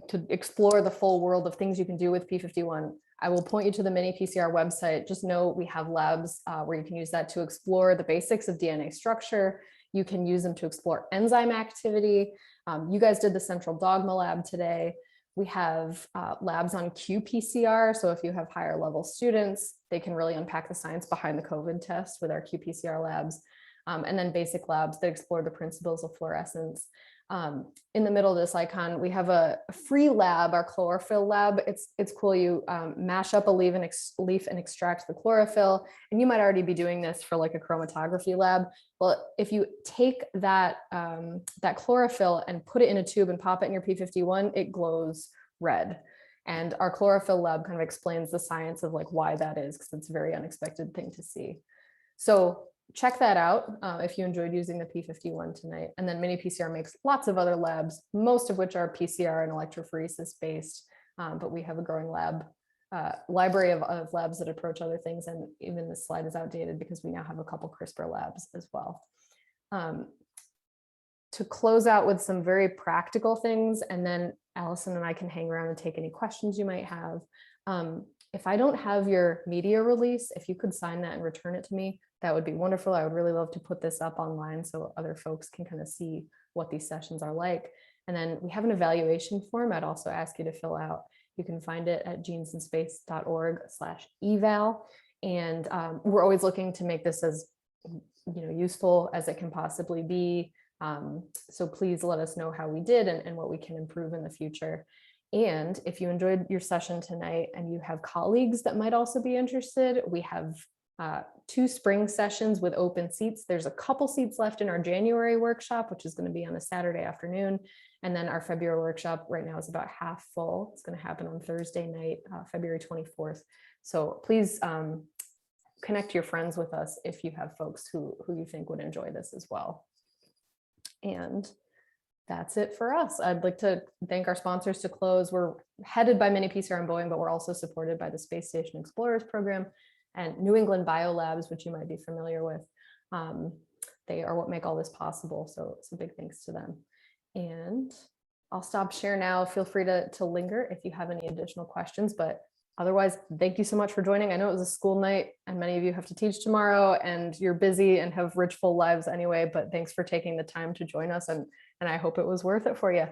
Speaker 1: to explore the full world of things you can do with P51, I will point you to the mini PCR website. Just know we have labs where you can use that to explore the basics of DNA structure. You can use them to explore enzyme activity. You guys did the central dogma lab today. We have labs on qPCR. So if you have higher level students, they can really unpack the science behind the COVID test with our qPCR labs. And then basic labs that explore the principles of fluorescence. In the middle of this icon, we have a free lab, our chlorophyll lab. It's cool. You mash up a leaf and extract the chlorophyll. And you might already be doing this for like a chromatography lab. Well, if you take that, that chlorophyll and put it in a tube and pop it in your P51, it glows red. And our chlorophyll lab kind of explains the science of like why that is, because it's a very unexpected thing to see. So check that out if you enjoyed using the P51 tonight. And then Mini PCR makes lots of other labs, most of which are PCR and electrophoresis based, but we have a growing library of labs that approach other things. And even this slide is outdated because we now have a couple CRISPR labs as well. To close out with some very practical things, and then Allison and I can hang around and take any questions you might have. If I don't have your media release, if you could sign that and return it to me, that would be wonderful. I would really love to put this up online so other folks can kind of see what these sessions are like. And then we have an evaluation form I'd also ask you to fill out. You can find it at genesinspace.org/eval. And we're always looking to make this as useful as it can possibly be. So please let us know how we did and what we can improve in the future. And if you enjoyed your session tonight and you have colleagues that might also be interested, we have 2 spring sessions with open seats. There's a couple seats left in our January workshop, which is going to be on a Saturday afternoon. And then our February workshop right now is about half full. It's going to happen on Thursday night, February 24th. So please connect your friends with us if you have folks who you think would enjoy this as well. And that's it for us. I'd like to thank our sponsors to close. We're headed by Mini PCR and Boeing, but we're also supported by the Space Station Explorers Program and New England Biolabs, which you might be familiar with. They are what make all this possible. So it's a big thanks to them. And I'll stop share now. Feel free to linger if you have any additional questions, but otherwise, thank you so much for joining. I know it was a school night and many of you have to teach tomorrow and you're busy and have rich, full lives anyway, but thanks for taking the time to join us. And I hope it was worth it for you.